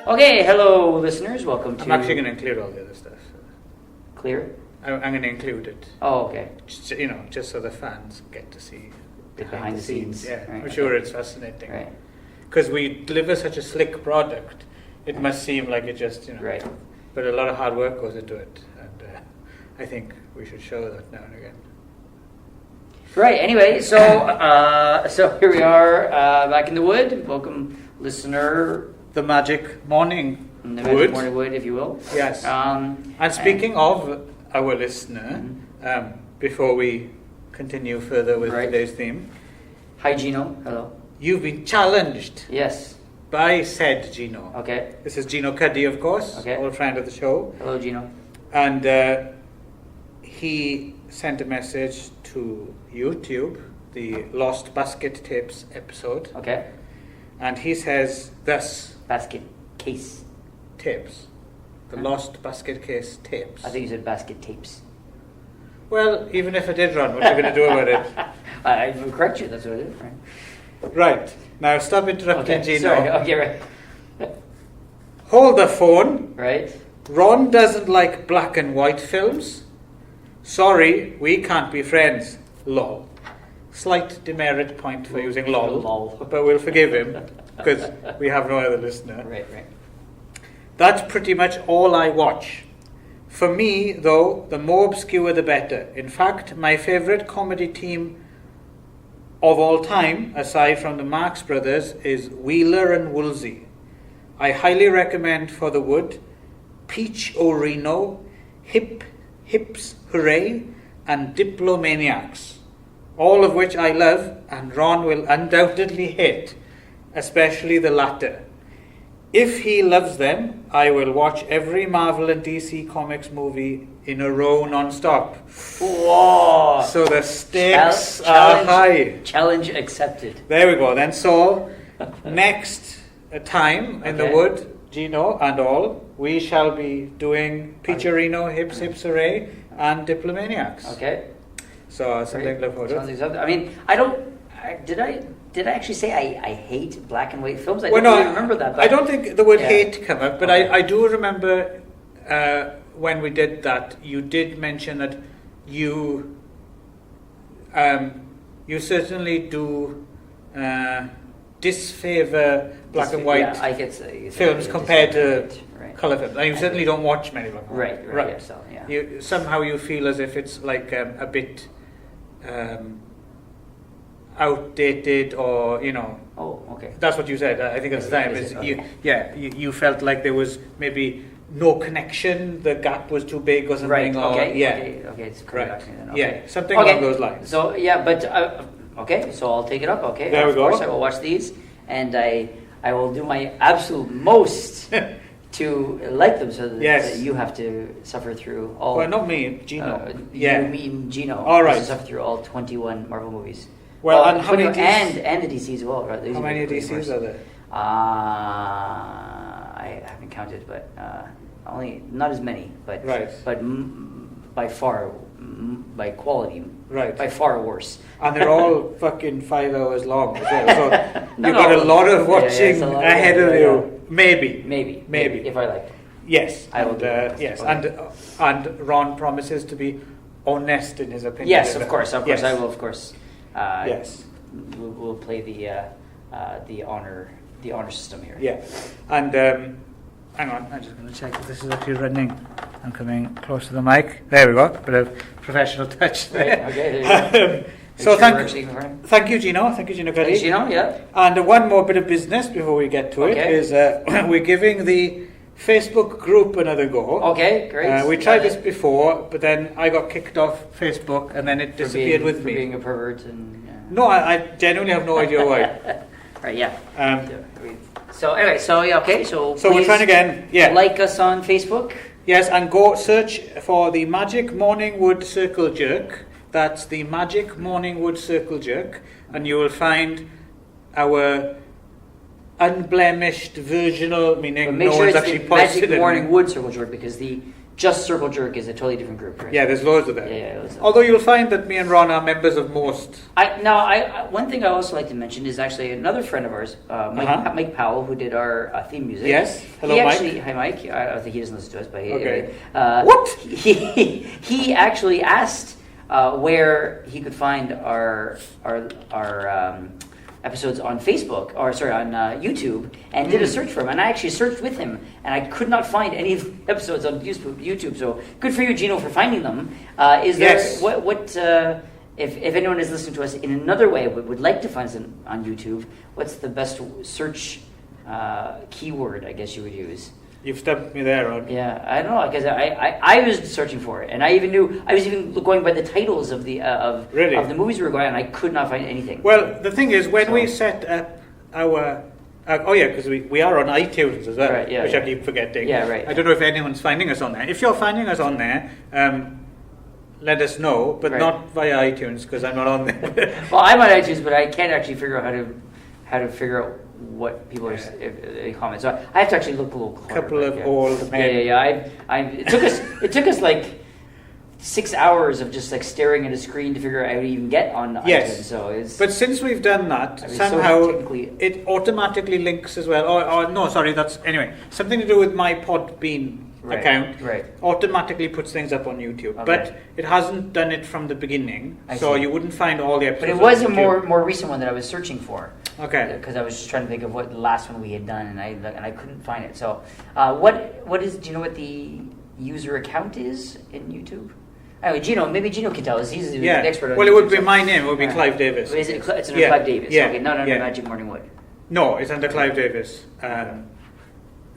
Okay, hello listeners, welcome to... I'm actually going to include all the other stuff. Clear? I'm going to include it. Oh, okay. Just so the fans get to see behind the scenes. Yeah, right, I'm sure it's fascinating. Right. Because we deliver such a slick product, it must seem like it just, Right. But a lot of hard work goes into it, and I think we should show that now and again. Right, anyway, so here we are back in the wood. Welcome, listener. The magic morning The wood. magic morning wood, if you will. Yes. And speaking of our listener, before we continue further with today's theme. Hi, Gino. Hello. You've been challenged. Yes. By said Gino. Okay. This is Gino Cuddy, of course. Okay. Old friend of the show. Hello, Gino. And he sent a message to YouTube, the Lost Basket Tapes episode. Okay. And he says thus. Basket case. Tapes. The Lost Basket Case tapes. I think you said basket tapes. Well, even if I did run, what are you going to do about it? I will correct you, that's what it is, right? Right. Now stop interrupting, Okay, Gino. sorry. Okay, right. Hold the phone. Right. Ron doesn't like black and white films. Sorry, we can't be friends. Lol. Slight demerit point for using lol. But we'll forgive him because we have no other listener. Right. That's pretty much all I watch. For me, though, the more obscure the better. In fact, my favourite comedy team of all time, aside from the Marx Brothers, is Wheeler and Woolsey. I highly recommend For the Wood, Peach O'Reno, Hips Hooray, and Diplomaniacs, all of which I love, and Ron will undoubtedly hate, especially the latter. If he loves them, I will watch every Marvel and DC Comics movie in a row non-stop. Whoa! So the stakes are high. Challenge accepted. There we go. Then so next time in the wood, Gino and all, we shall be doing Peacherino, Hips Hooray, and Diplomaniacs. Okay. So something to look forward to. I mean, did I actually say I hate black and white films? I don't really remember that. I don't think the word hate came up, but I do remember when we did that, you did mention that you certainly do disfavor black and white films compared to colour films. And you certainly don't watch many black and white. Right. Yeah, so, yeah. Somehow you feel as if it's like a bit outdated, or Oh, okay. that's what you said. I think at the time you felt like there was maybe no connection, the gap was too big or something. Right. Okay. It's correct. Back to me then. Okay. Yeah, something along those lines. So okay, so I'll take it up. Okay, there we go. Of course, I will watch these, and I will do my absolute most to like them, so that you have to suffer through all. Well, not me, Gino. You mean Gino? All right. Has to suffer through all 21 Marvel movies. Well, and how many and the DC as well, right? How many DCs are there? I haven't counted, but only not as many, but by far, by quality, by far worse. And they're all fucking 5 hours long as well. So you've got a lot of watching ahead of you. Maybe if I like. Yes, I will do it. Yes, and Ron promises to be honest in his opinion. Yes, of course, I will, of course. Yes, we'll play the honor system here. Yeah, and hang on, I'm just going to check if this is actually running. I'm coming close to the mic. There we go. Bit of professional touch there. Right, okay, there you go. So thank you, Gino. Thank you, Gino. Thank you, Gino. Yeah. And one more bit of business before we get to it is we're giving the Facebook group another go. Okay, great. We tried this before, but then I got kicked off Facebook, and then it disappeared with me. For being a pervert and. Yeah. No, I genuinely have no idea why. Right. Yeah. So anyway, okay. So we're trying again. Yeah. Like us on Facebook. Yes, and go search for the Magic Morning Wood Circle Jerk. That's the Magic Morning Wood Circle Jerk, and you will find our unblemished virginal, meaning no one's actually posted it. Magic Morning Wood Circle Jerk, because the Just Circle Jerk is a totally different group, right? Yeah, there's loads of them. Yeah. Although you'll find that me and Ron are members of most. One thing I also like to mention is actually another friend of ours, Mike Powell, who did our theme music. Yes. Hello, Mike. Hi, Mike. I don't think he doesn't listen to us, but okay. What? He actually asked where he could find our episodes on Facebook, on YouTube, and did a search for him. And I actually searched with him, and I could not find any of the episodes on YouTube. So good for you, Gino, for finding them. Yes. If anyone is listening to us in another way, would like to find us on YouTube, what's the best search keyword, I guess you would use? You've stumped me there, Ron. Yeah, I don't know, because I was searching for it, and I was even going by the titles of the movies we were going, and I could not find anything. Well, the thing is, when we set up our because we are on iTunes as well, right, which I keep forgetting. Yeah, right. I don't know if anyone's finding us on there. If you're finding us on there, let us know, but not via iTunes, because I'm not on there. Well, I'm on iTunes, but I can't actually figure out how to figure out what people are commenting. So I have to actually look a little closer. Couple of old men. Yeah. It took us like 6 hours of just like staring at a screen to figure out how to even get on iTunes. So but since we've done that, somehow it automatically links as well. Or no, sorry, that's anyway something to do with my Podbean account. Right. Automatically puts things up on YouTube, okay. But it hasn't done it from the beginning, so you wouldn't find all the episodes. But it was a more recent one that I was searching for. Okay. Because I was just trying to think of what the last one we had done, and I couldn't find it. So, what is? Do you know what the user account is in YouTube? Anyway, maybe Gino can tell us. He's the expert on Well, YouTube, it would be my name. It would be Clive Davies. Is it? It's under Clive Davies. Yeah. Okay, not under Magic Morning Wood. No, it's under Clive Davies. So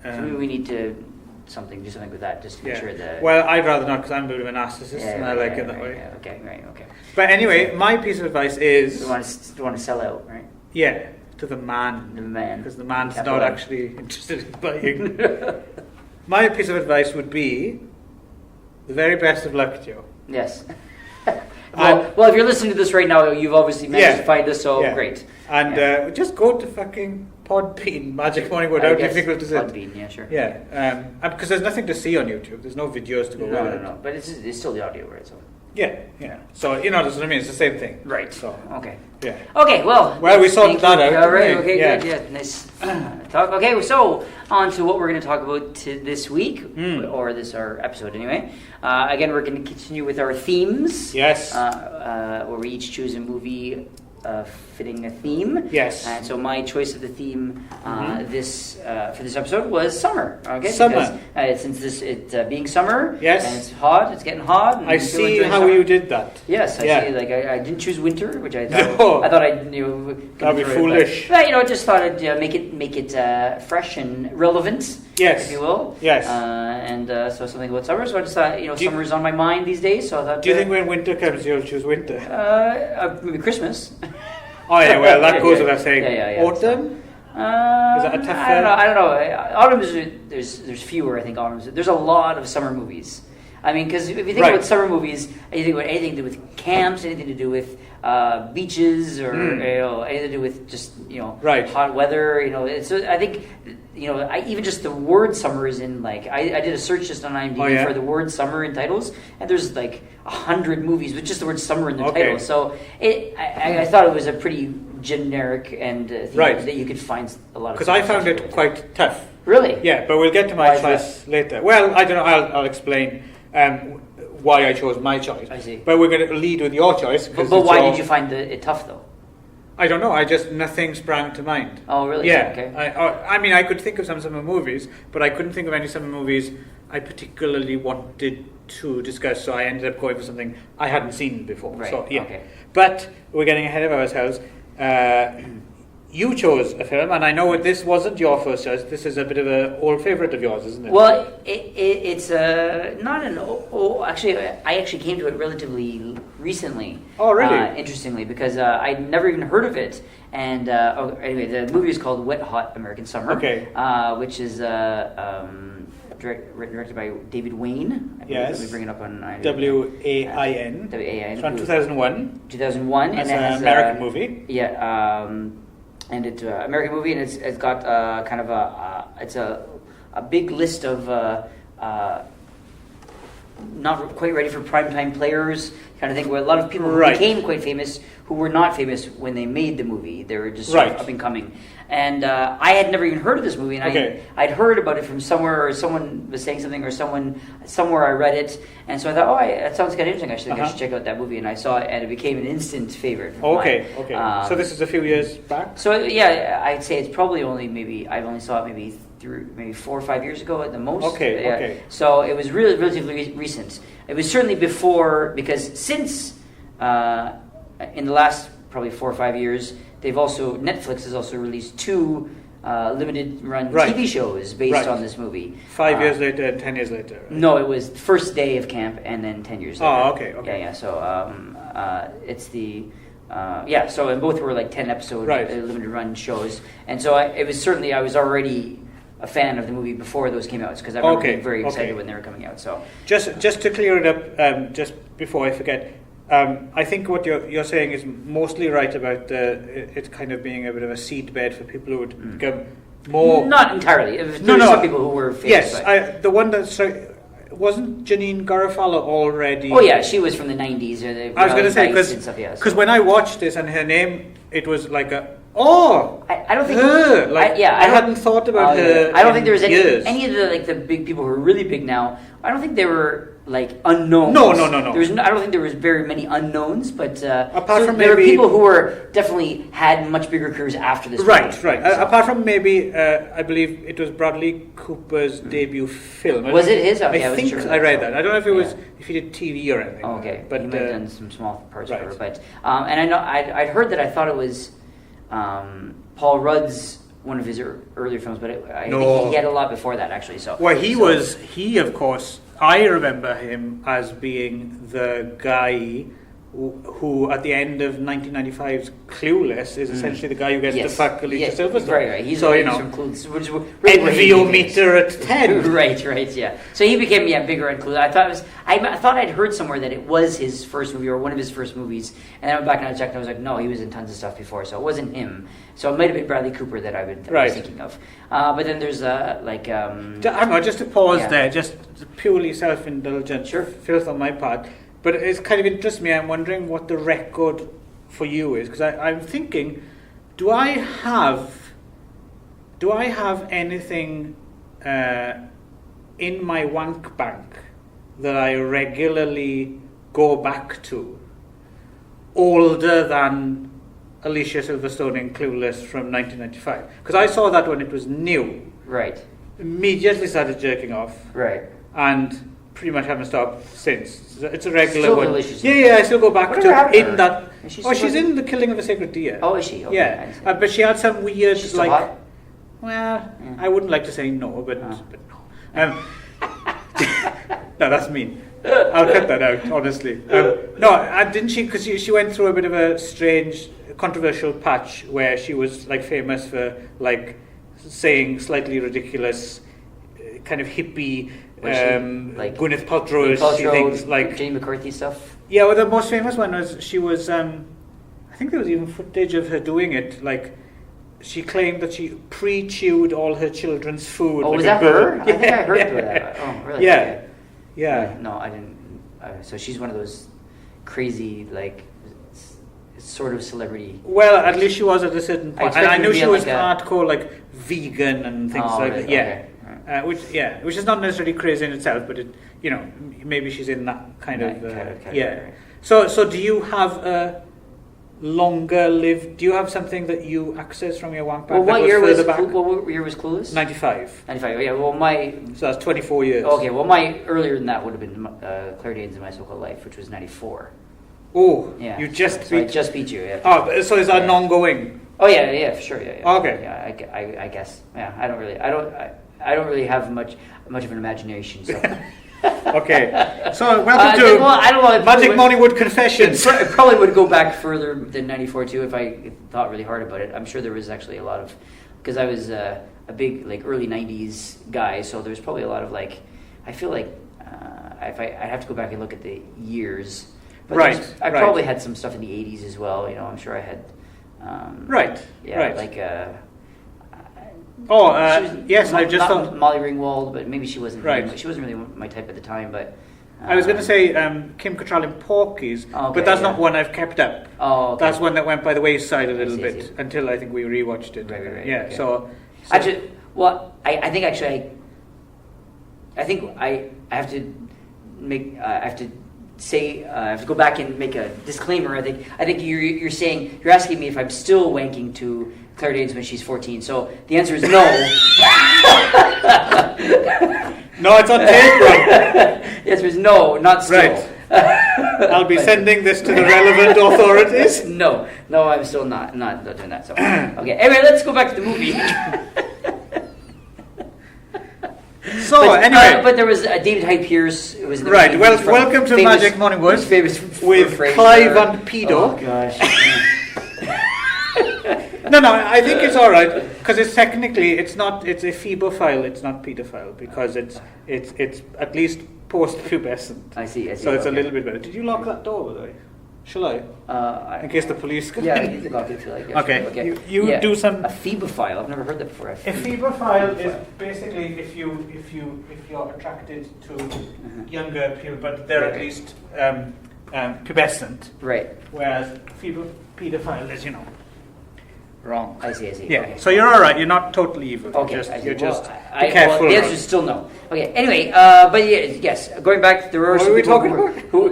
maybe we need to do something with that, just to make sure that. Well, I'd rather not, because I'm a bit of a narcissist, and I like it that way. Yeah, okay. But anyway, my piece of advice is. You want to sell out, right? Yeah, to the man. The man. Because the man's not actually interested in buying. My piece of advice would be the very best of luck to you. Yes. Well, if you're listening to this right now, you've obviously managed to find us, so great. And just go to fucking Podbean, Magic Morning Wood. How difficult is it? Podbean, yeah, sure. Yeah, because there's nothing to see on YouTube. There's no videos to go with it. No. But it's still the audio, right? So. Yeah. So that's what I mean. It's the same thing. Right. So okay. Yeah. Okay. Well, we sorted that out. All right. Okay. Good. Yeah. Nice talk. Okay. So on to what we're going to talk about this week, or our episode anyway. Again, we're going to continue with our themes. Yes. Where we each choose a movie fitting a theme. Yes. And so my choice of the theme for this episode was summer. Okay. Summer. Because, since it being summer. Yes. And it's hot. It's getting hot. And I see how you did that. Yes. I see. Like I didn't choose winter, which I thought. No. I thought I'd that'd be foolish. But just thought I'd make it fresh and relevant. Yes. If you will. Yes. So something about summer. So I just thought summer's on my mind these days. So I thought. Do you think when winter comes you'll choose winter? Maybe Christmas. Oh yeah, well that goes without saying. Yeah. Autumn? Is that a tough? I don't know. Autumn's there's fewer. I think autumn's. There's a lot of summer movies. I mean, because if you think about summer movies, you think about anything to do with camps, anything to do with beaches, or anything to do with just hot weather. I think even just the word summer is in I did a search just on IMDb for the word summer in titles, and there's 100 movies with just the word summer in the title. So I thought it was a pretty generic and theme that you could find a lot of. Because I found it quite tough. Really? Yeah, but we'll get to my choice later. Well, I don't know. I'll explain why I chose my choice. I see. But we're going to lead with your choice. But why did you find it tough, though? I don't know. Nothing sprang to mind. Oh, really? Yeah. Okay. I could think of some summer movies, but I couldn't think of any summer movies I particularly wanted to discuss. So I ended up going for something I hadn't seen before. Right. So, yeah. Okay. But we're getting ahead of ourselves. you chose a film, and I know this wasn't your first choice. This is a bit of an old favourite of yours, isn't it? Well, it's not an actually, I actually came to it relatively recently. Oh, really? Interestingly, because I'd never even heard of it. And anyway, the movie is called Wet Hot American Summer. Okay. Which is directed by David Wayne. Yes. Let me bring it up on Wain. W-A-I-N. It's from 2001. 2001. It's and an American movie. Yeah. And it's an American movie, and it's got kind of it's a big list of not quite ready for primetime players kind of thing, where a lot of people who became quite famous who were not famous when they made the movie. They were just sort of up and coming. And I had never even heard of this movie, and I'd heard about it from somewhere, or someone was saying something, or somewhere I read it, and so I thought, that sounds kind of interesting. I should check out that movie, and I saw it, and it became an instant favorite. Okay. So this is a few years back. So yeah, I'd say it's probably I've only saw it maybe 4 or 5 years ago at the most. Okay. So it was really relatively recent. It was certainly before, because since in the last probably 4 or 5 years, Netflix has also released 2 limited run TV shows based on this movie. 5 years later and 10 years later. Right? No, it was first day of camp and then 10 years later. Oh, okay. Yeah. So it's the so and both were like 10 episode limited run shows, and so I was already a fan of the movie before those came out, because I remember being very excited when they were coming out. So just to clear it up, just before I forget. I think what you're saying is mostly right about it kind of being a bit of a seedbed for people who would become more... Not entirely. There were some people who were famous. Yes, the one that's... Wasn't Janine Garofalo already... Oh yeah, she was from the 90s. I was going to say, because when I watched this and her name, it was like a... Oh, I don't think her. I hadn't thought about her. I don't think there was any of the big people who are really big now. I don't think they were unknowns. No. I don't think there was very many unknowns, but apart from there were people who were definitely had much bigger careers after this. Right. Apart from maybe, I believe it was Bradley Cooper's debut film. Was it his? Okay, I think I read that. I don't know if it was if he did TV or anything. Oh, okay, but he might have done some small parts, or whatever. But and I know I'd heard that. I thought it was Paul Rudd's one of his earlier films, but I think he had a lot before that, actually. So he of course, I remember him as being the guy who at the end of 1995's Clueless is essentially the guy who gets the faculty to Silverstone. Right. He's so from Clueless, which is really meter at 10. right, yeah. So he became bigger and Clueless. I thought I'd heard somewhere that it was his first movie or one of his first movies, and then I went back and I checked and I was like, no, he was in tons of stuff before, so it wasn't him. So it might have been Bradley Cooper that I was thinking of. But then there's just to pause there, just purely self-indulgent filth on my part. But it's kind of interests me. I'm wondering what the record for you is, because I'm thinking, do I have anything in my wank bank that I regularly go back to, older than Alicia Silverstone in Clueless from 1995? Because I saw that when it was new. Right. Immediately started jerking off. Right. And pretty much haven't stopped since. It's a regular still one. Delicious. Yeah, I still go back to in that. She's in The Killing of a Sacred Deer. Oh, is she? Okay, yeah, but she had some weird she's still hot? Well, I wouldn't like to say no, but no. No, that's mean. I'll cut that out, honestly. Didn't she? Because she went through a bit of a strange, controversial patch where she was famous for saying slightly ridiculous, kind of hippie. Gwyneth Paltrow things like Jenny McCarthy stuff. Yeah, well, the most famous one was she was. I think there was even footage of her doing it. She claimed that she pre-chewed all her children's food. Oh, was that her? I think I heard that. Oh, really? Yeah. No, I didn't. So she's one of those crazy sort of celebrity. Well, at least she was at a certain point, and I knew she was hardcore, vegan and things like that. Yeah. Okay. Which is not necessarily crazy in itself, but maybe she's in that kind of category. So do you have a longer lived? Do you have something that you access from your wank bank? Well, what year was Clueless? 95. 95. Yeah. Well, so that's 24 years. Okay. Well, my earlier than that would have been Claire Danes in My So-Called Life, which was 94. Oh, yeah. You just beat. So I just beat you. Yeah. Oh, so is that an ongoing? Oh yeah, for sure. Yeah. Okay. Yeah, I guess. Yeah, I don't really have much of an imagination. So. Okay. So welcome to I don't know, Magic Mollywood Confessions. It probably would go back further than 94 too if I thought really hard about it. I'm sure there was actually a lot of, because I was a big like early 90s guy, so there's probably a lot of like, I feel like if I have to go back and look at the years. But I probably had some stuff in the 80s as well. I'm sure I had. Like. Yes, I just thought Molly Ringwald, but maybe she wasn't. Right. She wasn't really my type at the time, but. I was going to say Kim Cattrall in Porky's, but that's not one I've kept up. Oh, okay. That's one that went by the wayside a little bit until I think we rewatched it. Right. Yeah. Okay. So actually, well, I think I have to make. I have to say. I have to go back and make a disclaimer. I think you're saying you're asking me if I'm still wanking to Claire Danes when she's 14. So the answer is no. No, it's on tape, right? The answer is no, not still. Right. I'll be sending this to the relevant authorities. No, I'm still not doing that. So okay. Anyway, let's go back to the movie. But there was David Hyde Pierce. It was in the right. movie. Well, welcome to Magic Mollywood with Clive and Pedo. Oh gosh. No, I think it's all right because it's technically it's a phebophile, it's not pedophile because it's at least post-pubescent. I see. So it's a little bit better. Did you lock that door, by the way? Shall I? In case the police come in. You can lock it if you like. Okay. You do some. A phebophile. I've never heard that before. A phebophile is basically if you're attracted to younger people, but they're at least pubescent. Right. Whereas pedophile is, wrong. I see. Yeah. Okay. So you're all right. You're not totally evil. Okay. You're just be careful. The answer is still no. Okay. Anyway, but yes. Going back, there were what some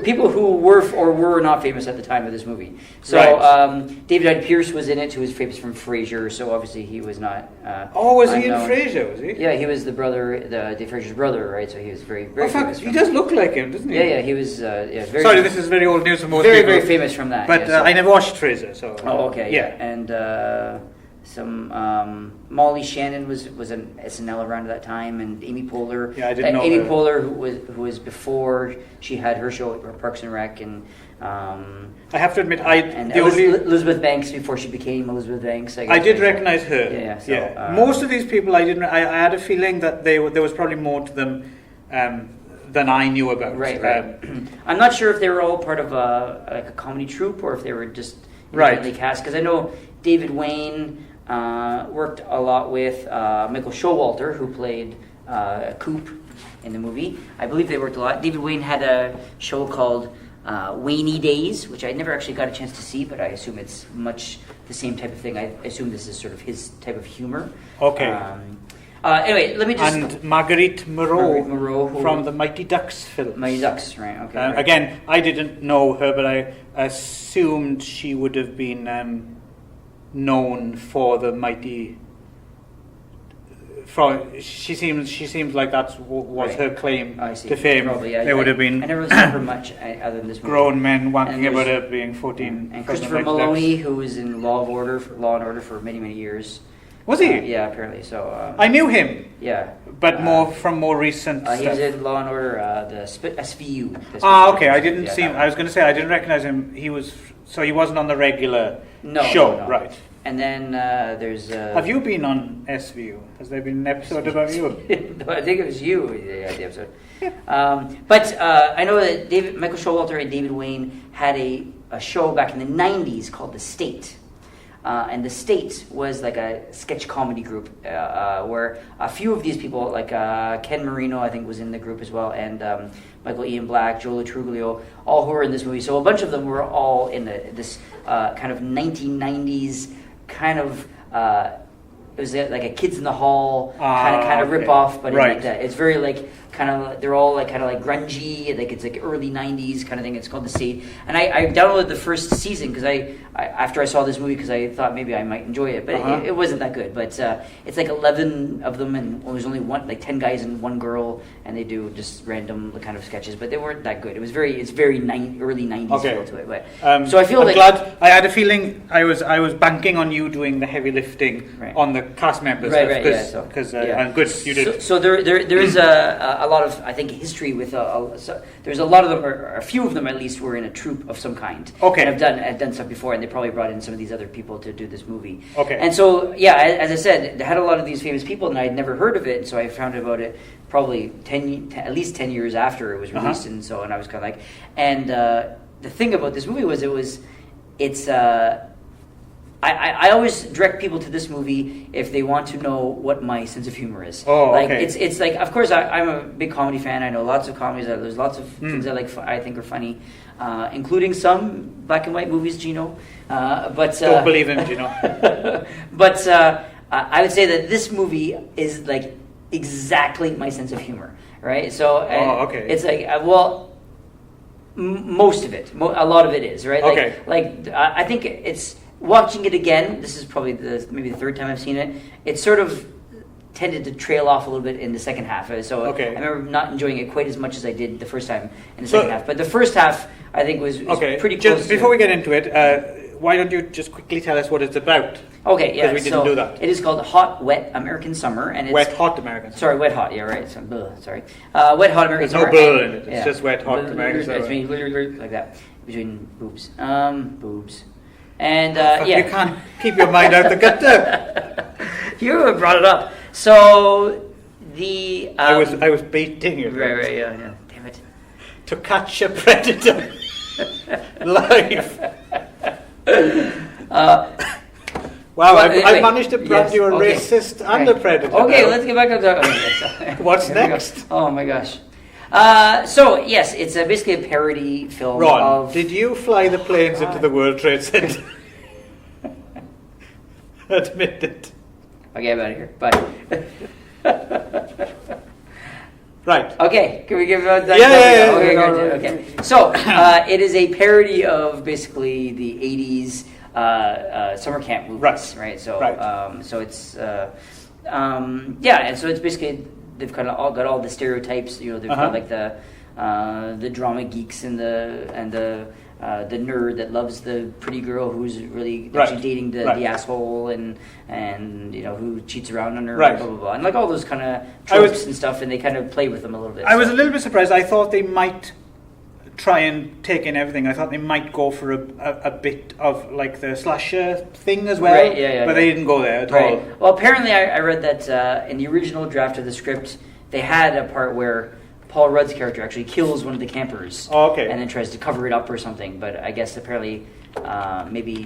people who were or were not famous at the time of this movie. So David Hyde Pierce was in it, who was famous from Frasier. So obviously he was not. Was he in Frasier? Was he? Yeah, he was the brother, Dave Frasier's brother, right? So he was very famous. He does look like him, doesn't he? Yeah. He was. Very. Sorry, this is very old news for most people. Very famous from that. But I never watched Frasier, so. Oh, okay. Yeah. And. Some Molly Shannon was an SNL around that time, and Amy Poehler. Yeah, I didn't know Amy her. Poehler, who was before she had her show at Parks and Rec, and I have to admit, Elizabeth Banks before she became Elizabeth Banks. I did recognize her. Yeah. Most of these people I didn't. I had a feeling that there was probably more to them than I knew about. Right. I'm not sure if they were all part of a comedy troupe or if they were just cast. Because I know David Wayne. Worked a lot with Michael Showalter, who played Coop in the movie. I believe they worked a lot. David Wayne had a show called Wayne Days, which I never actually got a chance to see, but I assume it's much the same type of thing. I assume this is sort of his type of humor. Okay. Anyway, let me just... And Marguerite Moreau from the Mighty Ducks film. Mighty Ducks, right, okay. Right. Again, I didn't know her, but I assumed she would have been... known for the Mighty. She seems like that was her claim to fame. Probably, yeah. There would have been. I never saw her much other than this movie. Grown men wanking about her being 14. And Christopher Maloney, who was in Law and Order for many years. Was he? Yeah, apparently. So I knew him. Yeah, but from more recent stuff. He was in Law and Order, the SVU. Okay. I didn't see him. I was going to say I didn't recognize him. He wasn't on the regular show, no. Right? And then there's. Have you been on SVU? Has there been an episode about you? No, I think it was you. The episode. But I know that Michael Showalter and David Wayne had a show back in the '90s called The State. And The State was like a sketch comedy group where a few of these people, like Ken Marino, I think was in the group as well, and Michael Ian Black, Joe Latruglio, all who were in this movie. So a bunch of them were all in this kind of 1990s kind of... it was like a Kids in the Hall kind of rip off, but in like that. It's very like they're all like kind of like grungy, like it's like early '90s kind of thing. It's called The Seed, and I downloaded the first season because I after I saw this movie because I thought maybe I might enjoy it, but it wasn't that good. But it's like 11 of them, and there's only 10 guys and one girl, and they do just random kind of sketches, but they weren't that good. It's very early '90s feel to it. But so I feel glad. I had a feeling I was banking on you doing the heavy lifting on the cast members, because I'm good. You did. So there is a lot of, I think, history with there's a lot of them, or a few of them at least, were in a troupe of some kind. Okay. And have done stuff before, and they probably brought in some of these other people to do this movie. Okay. And so, as I said, they had a lot of these famous people, and I had never heard of it, and so I found out about it probably at least 10 years after it was released, and I was kind of like, and the thing about this movie was I always direct people to this movie if they want to know what my sense of humor is. It's like, of course, I'm a big comedy fan. I know lots of comedies. There's lots of things I think are funny, including some black and white movies, Gino. But don't believe him, Gino. But I would say that this movie is like exactly my sense of humor, right? So it's like most of it, a lot of it is, right? I think it's. Watching it again, this is probably maybe the third time I've seen it. It sort of tended to trail off a little bit in the second half. So I remember not enjoying it quite as much as I did the first time in the second half. But the first half, I think, was pretty close. Just before we get into it, why don't you just quickly tell us what it's about? Okay, yeah. Because we didn't do that. It is called Hot, Wet American Summer, and it's Wet, Hot American Summer. Sorry, Wet, Hot. Yeah, right. So, sorry. Wet, Hot American Summer. There's no in it. It's just Wet, Hot American Summer. It's like that between boobs. Boobs. And you can't keep your mind out the gutter. You brought it up. So the I was baiting you. Right, yeah. Damn it. To catch a predator live. Wow, I managed to brand you a racist and a predator. Okay, now. let's get back on topic. What's next? Oh my gosh. So yes, it's basically a parody film. Ron, did you fly the planes into the World Trade Center? Admit it. Okay, I'm out of here. Bye. Right. Okay, can we give that? Yeah. Okay. So it is a parody of basically the '80s summer camp movies, right? So so it's and so it's basically. They've kind of got all the stereotypes. They've got like the drama geeks and the nerd that loves the pretty girl who's really actually dating the asshole and who cheats around on her, blah blah blah, and like all those kind of tropes and stuff. And they kind of play with them a little bit. I was a little bit surprised. I thought they might try and take in everything. I thought they might go for a bit of like the slasher thing as well, but they didn't go there at all. Well, apparently I read that in the original draft of the script, they had a part where Paul Rudd's character actually kills one of the campers, and then tries to cover it up or something. But I guess apparently maybe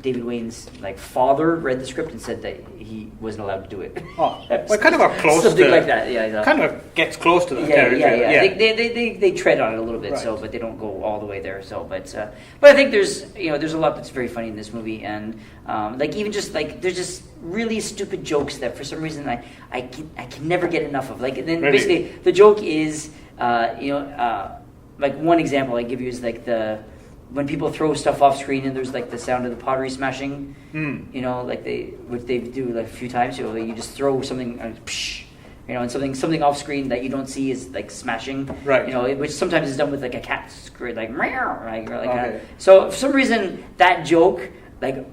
David Wayne's father read the script and said that he wasn't allowed to do it. Oh, well, kind of a close something like that. Yeah, kind of gets close to that character. Yeah. They tread on it a little bit, but they don't go all the way there. So, but I think there's a lot that's very funny in this movie, and there's just really stupid jokes that for some reason I can never get enough of. Basically the joke is one example I give you is when people throw stuff off screen and there's the sound of the pottery smashing, which they do a few times. You just throw something, and something off screen that you don't see is smashing, right? Which sometimes is done with a cat scream, So for some reason that joke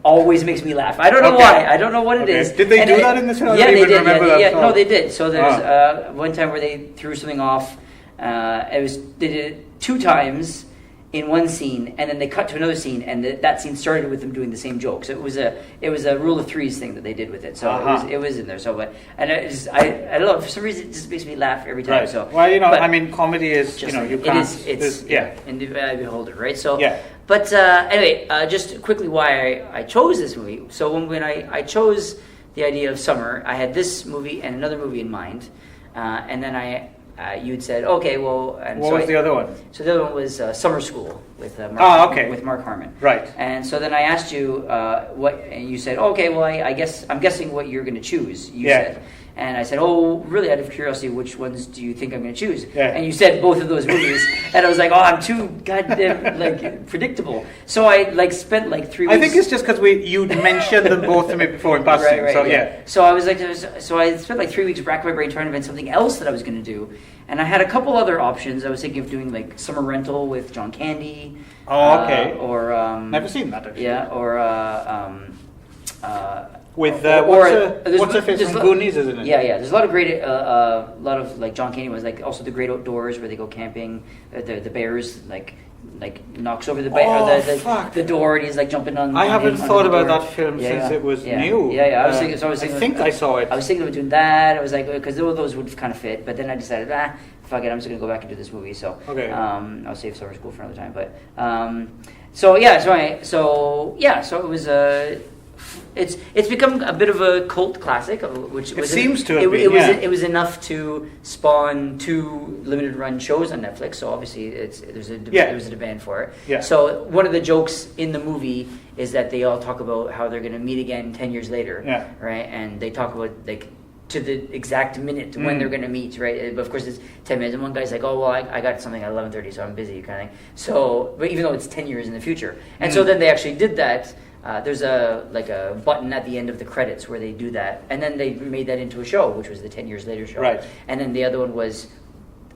always makes me laugh. I don't know why. I don't know what it is. Did they do that in this film? Yeah, they did. No, they did. So there's one time where they threw something off. They did it 2 times in one scene, and then they cut to another scene, and that scene started with them doing the same joke. So it was a rule of threes thing that they did with it. So it was in there. So, I don't know, for some reason it just makes me laugh every time. Right. So comedy is you can't. It's in the eye of the beholder, right? So But anyway, just quickly why I chose this movie. So when I chose the idea of summer, I had this movie and another movie in mind, and then you'd said, okay, well... And what was the other one? So the other one was Summer School with Mark Harmon. Right. And so then I asked you what, and you said, okay, well, I'm guessing what you're going to choose, you said. And I said, oh, really, out of curiosity, which ones do you think I'm going to choose? Yeah. And you said both of those movies. And I was like, oh, I'm too goddamn predictable. So I spent 3 weeks. I think it's just because you'd mentioned them both to me before in passing. Right, so yeah. So I was so I spent 3 weeks racking my brain trying to invent something else that I was going to do. And I had a couple other options. I was thinking of doing Summer Rental with John Candy. Oh, okay. Or never seen that actually. Yeah, or with what's the film from Goonies, isn't it? Yeah. There's a lot of great, John Candy was also The Great Outdoors, where they go camping. The bears knocks over the door, and he's jumping on. I haven't thought about that film since it was new. Yeah. I think I saw it. I was thinking of doing that. I was because those would kind of fit, but then I decided, fuck it, I'm just gonna go back and do this movie. So okay. I'll save Summer School for another time. But so it was it's become a bit of a cult classic, which it seems to have been. It was enough to spawn 2 limited run shows on Netflix. So obviously there was a demand for it. Yeah. So one of the jokes in the movie is that they all talk about how they're going to meet again 10 years later. Yeah. Right, and they talk about to the exact minute when they're going to meet, right? But of course, it's 10 minutes, and one guy's like, "Oh, well, I got something at 11:30, so I'm busy," kind of thing. So, but even though it's 10 years in the future, and so then they actually did that. There's a button at the end of the credits where they do that, and then they made that into a show, which was the 10 years later show. Right. And then the other one was,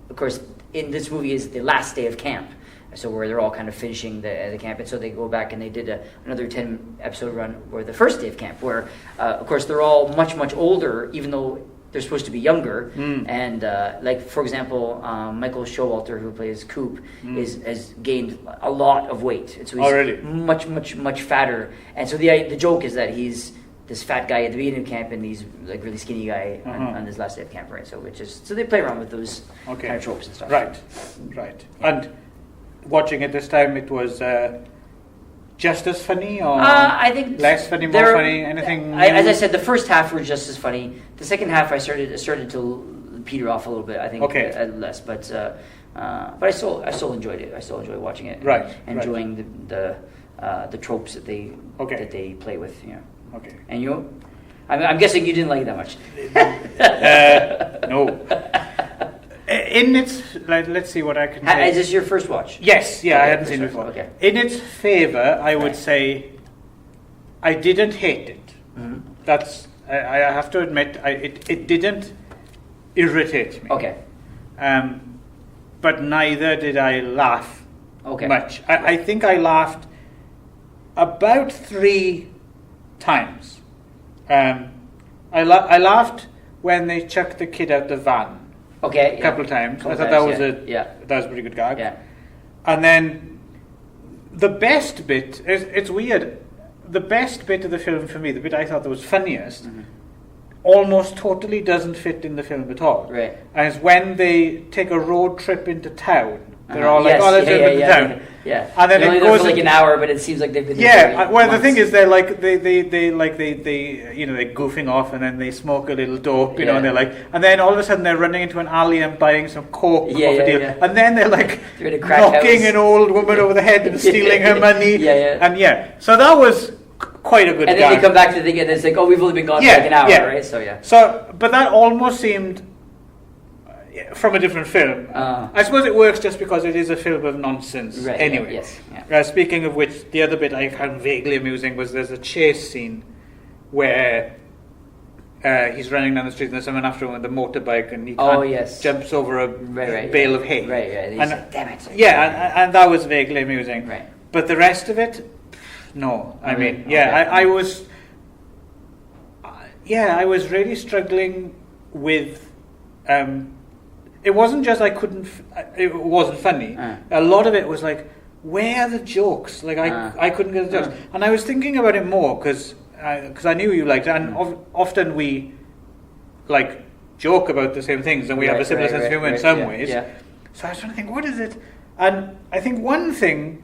of course, in this movie is the last day of camp. So where they're all kind of finishing the camp, and so they go back and they did another 10 episode run where the first day of camp, where of course they're all much older, even though they're supposed to be younger. And for example, Michael Showalter, who plays Coop, has gained a lot of weight, and so he's really? much fatter. And so the joke is that he's this fat guy at the beginning of camp, and he's really skinny guy on his last day of camp, right? So so they play around with those kind of tropes and stuff. Right. Yeah. And watching it this time, it was just as funny, or I think less funny, more funny, anything? As I said, the first half were just as funny. The second half, I started to peter off a little bit. I think less, but I still enjoyed it. I still enjoy watching it. Right. Enjoying the tropes that they play with. Yeah. Okay. And you, I'm guessing you didn't like it that much. No. In its, let's see what I can say. Is this your first watch? Yes, I hadn't seen it before. Okay. In its favour, I would say I didn't hate it. Mm-hmm. That's, I have to admit, it didn't irritate me. Okay. But neither did I laugh much. I think I laughed about 3 times. I laughed when they chucked the kid out the van. Okay. A couple of times. I thought that was that was a pretty good gag. Yeah. And then the best bit it's weird. The best bit of the film for me, the bit I thought that was funniest, almost totally doesn't fit in the film at all. Right. And it's when they take a road trip into town. They're all like, let's go into town. Yeah. And then it goes for an hour, but it seems like they've been there. Well, the thing is, they're they're goofing off, and then they smoke a little dope, you know, and they're like, and then all of a sudden they're running into an alley and buying some coke off a deal, and then they're knocking an old woman over the head and stealing her money, and so that was quite a good. And then they come back to the thing, and it's like, oh, we've only been gone for an hour, right? So, but that almost seemed from a different film. I suppose it works just because it is a film of nonsense. Right, anyway. Speaking of which, the other bit I found vaguely amusing was there's a chase scene where he's running down the street and there's someone after him with a motorbike and he jumps over a bale of hay. Right. And like, damn it. And that was vaguely amusing. Right. But the rest of it, no. I mean, I was really struggling with. It wasn't just it wasn't funny. A lot of it was like, where are the jokes? Like I couldn't get the jokes. And I was thinking about it more because I knew you liked it, and often we joke about the same things, and we have a similar sense of humor in some ways. Yeah. So I was trying to think, what is it? And I think one thing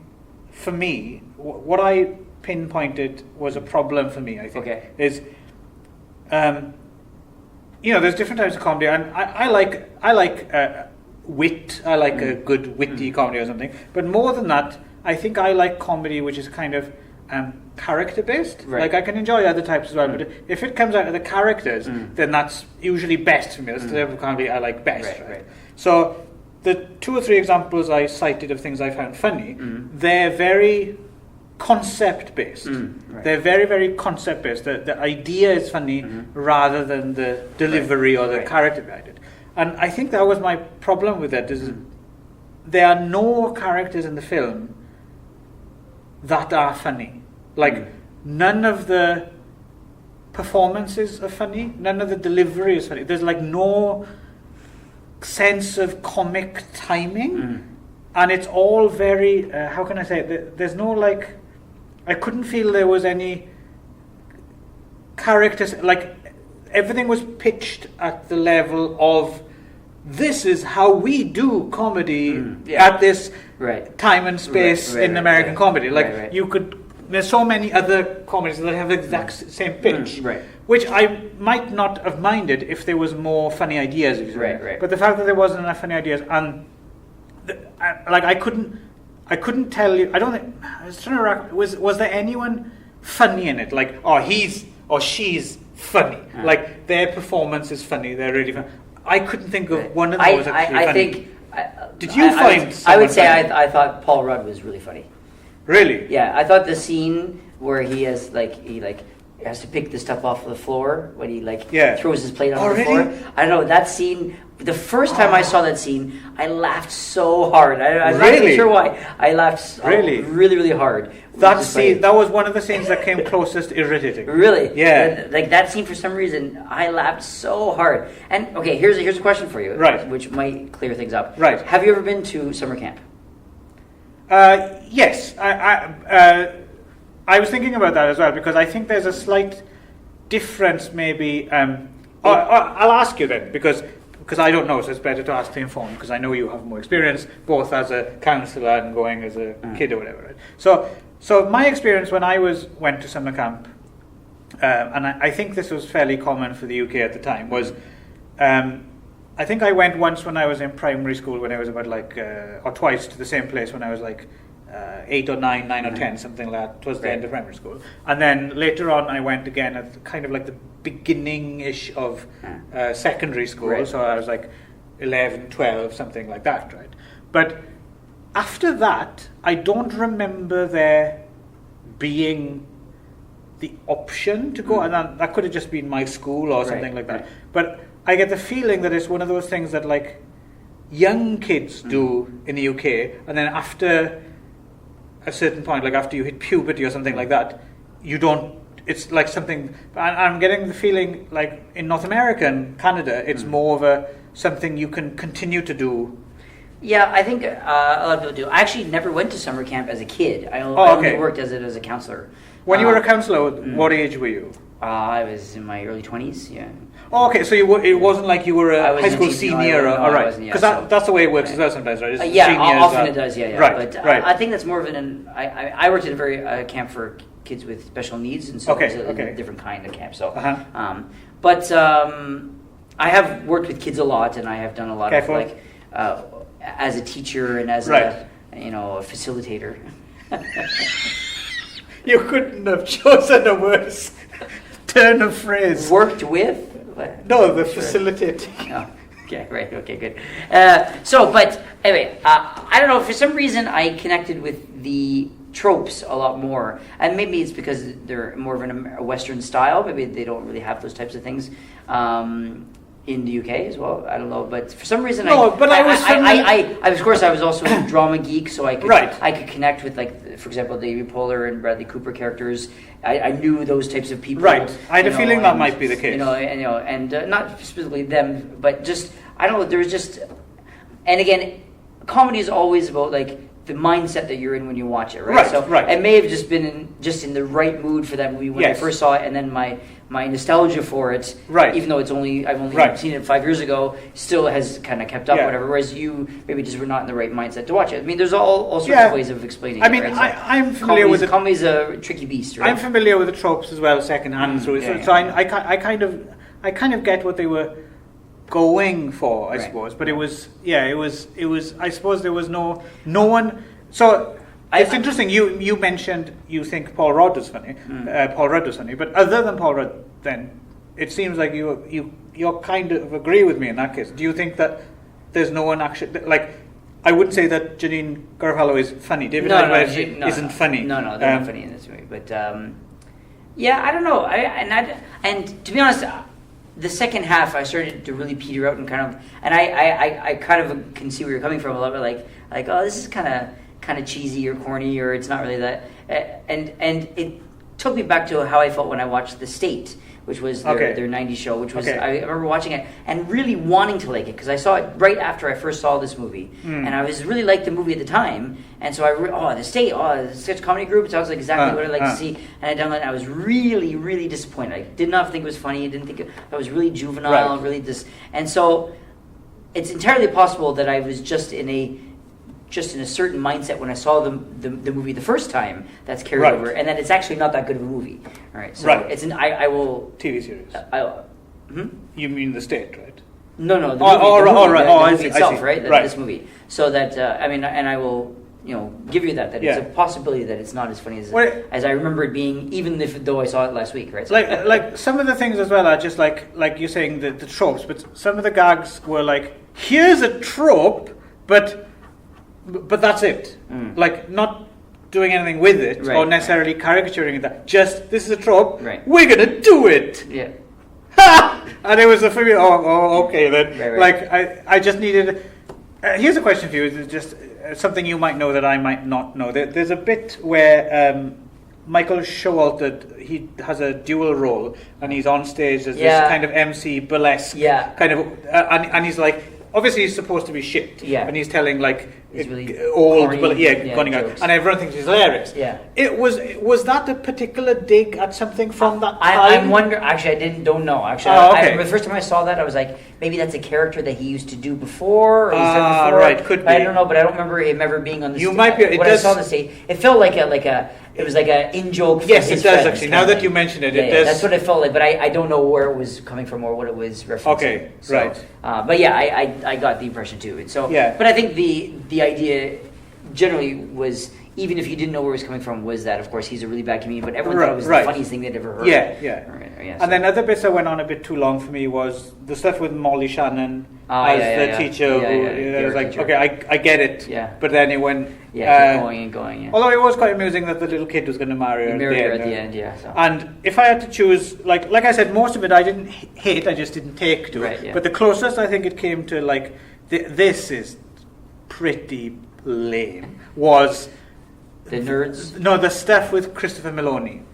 for me, what I pinpointed was a problem for me. I think is. There's different types of comedy, and I like wit. I like a good witty comedy or something. But more than that, I think I like comedy which is kind of character based. Right. Like I can enjoy other types as well, but if it comes out of the characters, then that's usually best for me. That's the type of comedy I like best. Right. So the 2 or 3 examples I cited of things I found funny, they're very concept based. They're very, very concept based. The idea is funny rather than the delivery or the character behind it. And I think that was my problem with that. Is there are no characters in the film that are funny. Like none of the performances are funny. None of the delivery is funny. There's like no sense of comic timing, and it's all very. How can I say it? There's no like. I couldn't feel there was any characters. Like everything was pitched at the level of. This is how we do comedy at this time and space in American comedy. Like you could, there's so many other comedies that have the exact same pitch, which I might not have minded if there was more funny ideas. But the fact that there wasn't enough funny ideas, and I couldn't tell you. I don't think I was trying to rack. Was there anyone funny in it? Like, oh, he's or she's funny. Like their performance is funny. They're really funny. I couldn't think of one of those actually funny. I think. Did you find? I would say I thought Paul Rudd was really funny. Really? Yeah, I thought the scene where he has to pick the stuff off the floor when he throws his plate on the floor. I don't know that scene. The first time I saw that scene, I laughed so hard. I'm not really sure why. I laughed really, really hard. That scene, that was one of the scenes that came closest irritating. Really? Yeah. Like that scene, for some reason, I laughed so hard. And okay, here's a question for you, which might clear things up. Right. Have you ever been to summer camp? Yes. I was thinking about that as well because I think there's a slight difference, maybe. I'll ask you then because I don't know, so it's better to ask to inform because I know you have more experience, both as a counsellor and going as a kid or whatever. Right? So my experience when I went to summer camp, and I think this was fairly common for the UK at the time, was I think I went once when I was in primary school when I was about or twice to the same place when I was 8 or 9 or 10, something like that, towards the end of primary school. And then later on I went again at kind of like the beginning-ish of secondary school, so I was 11, 12, something like that, right? But after that, I don't remember there being the option to go, and that could have just been my school or something like that. But I get the feeling that it's one of those things that young kids do in the UK, and then after a certain point, after you hit puberty or something like that, you don't. It's like something. I'm getting the feeling in North America and Canada, it's more of something you can continue to do. Yeah, I think a lot of people do. I actually never went to summer camp as a kid. I only worked as a counselor. When you were a counselor, what age were you? I was in my early 20s. Yeah. Oh, okay. So it wasn't like you were a high school senior, all right? Because that's the way it works as well sometimes, right? Often it does. Yeah. Right. But I think that's more of I worked at a very camp for kids with special needs, and so it's a different kind of camp. So, but I have worked with kids a lot, and I have done a lot of as a teacher and as a facilitator. You couldn't have chosen a worse turn of phrase. Worked with? No, the facilitating. Oh, okay, right. Okay, good. But anyway, I don't know. For some reason, I connected with the tropes a lot more, and maybe it's because they're more of a Western style. Maybe they don't really have those types of things in the UK as well. I don't know, but for some reason, I of course I was also a drama geek, so I could connect with for example, Davy Poehler and Bradley Cooper characters. I knew those types of people. Right, I had a feeling that might be the case. And not specifically them, but just I don't know. There's just, and again, comedy is always about the mindset that you're in when you watch it, right? So I may have just been in the right mood for that movie when I first saw it, and then my nostalgia for it, even though I've only seen it 5 years ago, still has kind of kept up, whatever. Whereas you maybe just were not in the right mindset to watch it. I mean, there's all sorts of ways of explaining. I mean, it, right? I'm familiar with comedy's a tricky beast, right? I'm familiar with the tropes as well, secondhand through it. So I kind of get what they were going for, I suppose. But it was. I suppose there was no one. So It's interesting. You mentioned you think Paul Rudd was funny. Paul Rudd was funny, but other than Paul Rudd, then it seems like you kind of agree with me in that case. Do you think that there's no one actually like? I wouldn't say that Janine Garofalo is funny. David isn't funny. No, they're not funny in this movie. But yeah, I don't know. And to be honest, the second half I started to really peter out and I kind of can see where you're coming from a little bit. Like oh, this is kind of cheesy or corny, or it's not really that. And it took me back to how I felt when I watched The State, which was their 90s show, which was, I remember watching it and really wanting to like it, because I saw it right after I first saw this movie. And I was really liked the movie at the time, and so The State, it's such a comedy group, it sounds like exactly what I'd like to see, and I done that, and I was really, really disappointed. I did not think it was funny, I didn't think it was really juvenile, really and so it's entirely possible that I was just in a certain mindset when I saw the movie the first time that's carried over, and that it's actually not that good of a movie. All right, so it's I will TV series. You mean The State, right? No, the movie itself, right? Right. This movie. So that and I will give you that it's a possibility that it's not as funny as I remember it being, even though I saw it last week, right? So, like some of the things as well are just like you're saying the tropes, but some of the gags were like, here's a trope, but that's it. Like, not doing anything with it or necessarily caricaturing it. That just, this is a trope. Right. We're gonna do it. Yeah. And it was a for me. Oh, okay then. Like I just needed. Here's a question for you. It's just something you might know that I might not know. There's a bit where Michael Showalter, he has a dual role, and he's on stage as this kind of MC burlesque kind of, and he's like, obviously he's supposed to be shit, and he's telling like really old, going out, and everyone thinks he's hilarious. It was that a particular dig at something from that time? I'm wondering. Actually, don't know. Actually, I remember the first time I saw that, I was like, maybe that's a character that he used to do before. Or he's done before. Right, could be. I don't know, but I don't remember him ever being on the stage. You might be. When I saw the stage, it felt like it was like a in-joke. Yes, it does actually. Now that you mention it, it does. That's what it felt like, but I don't know where it was coming from or what it was referencing. Okay, so, right. But yeah, I got the impression too. And so, but I think the idea generally was, even if you didn't know where it was coming from, was that, of course, he's a really bad comedian, but everyone thought it was the funniest thing they'd ever heard. And then other bits that went on a bit too long for me was the stuff with Molly Shannon as the teacher. It was like, okay, I get it. But then it went... kept going and going, Although it was quite amusing that the little kid was going to marry her at the end. So. And if I had to choose, like I said, most of it I didn't hate, I just didn't take to it. But the closest I think it came to, like, this is pretty lame, was... The nerds? No, the stuff with Christopher Meloni.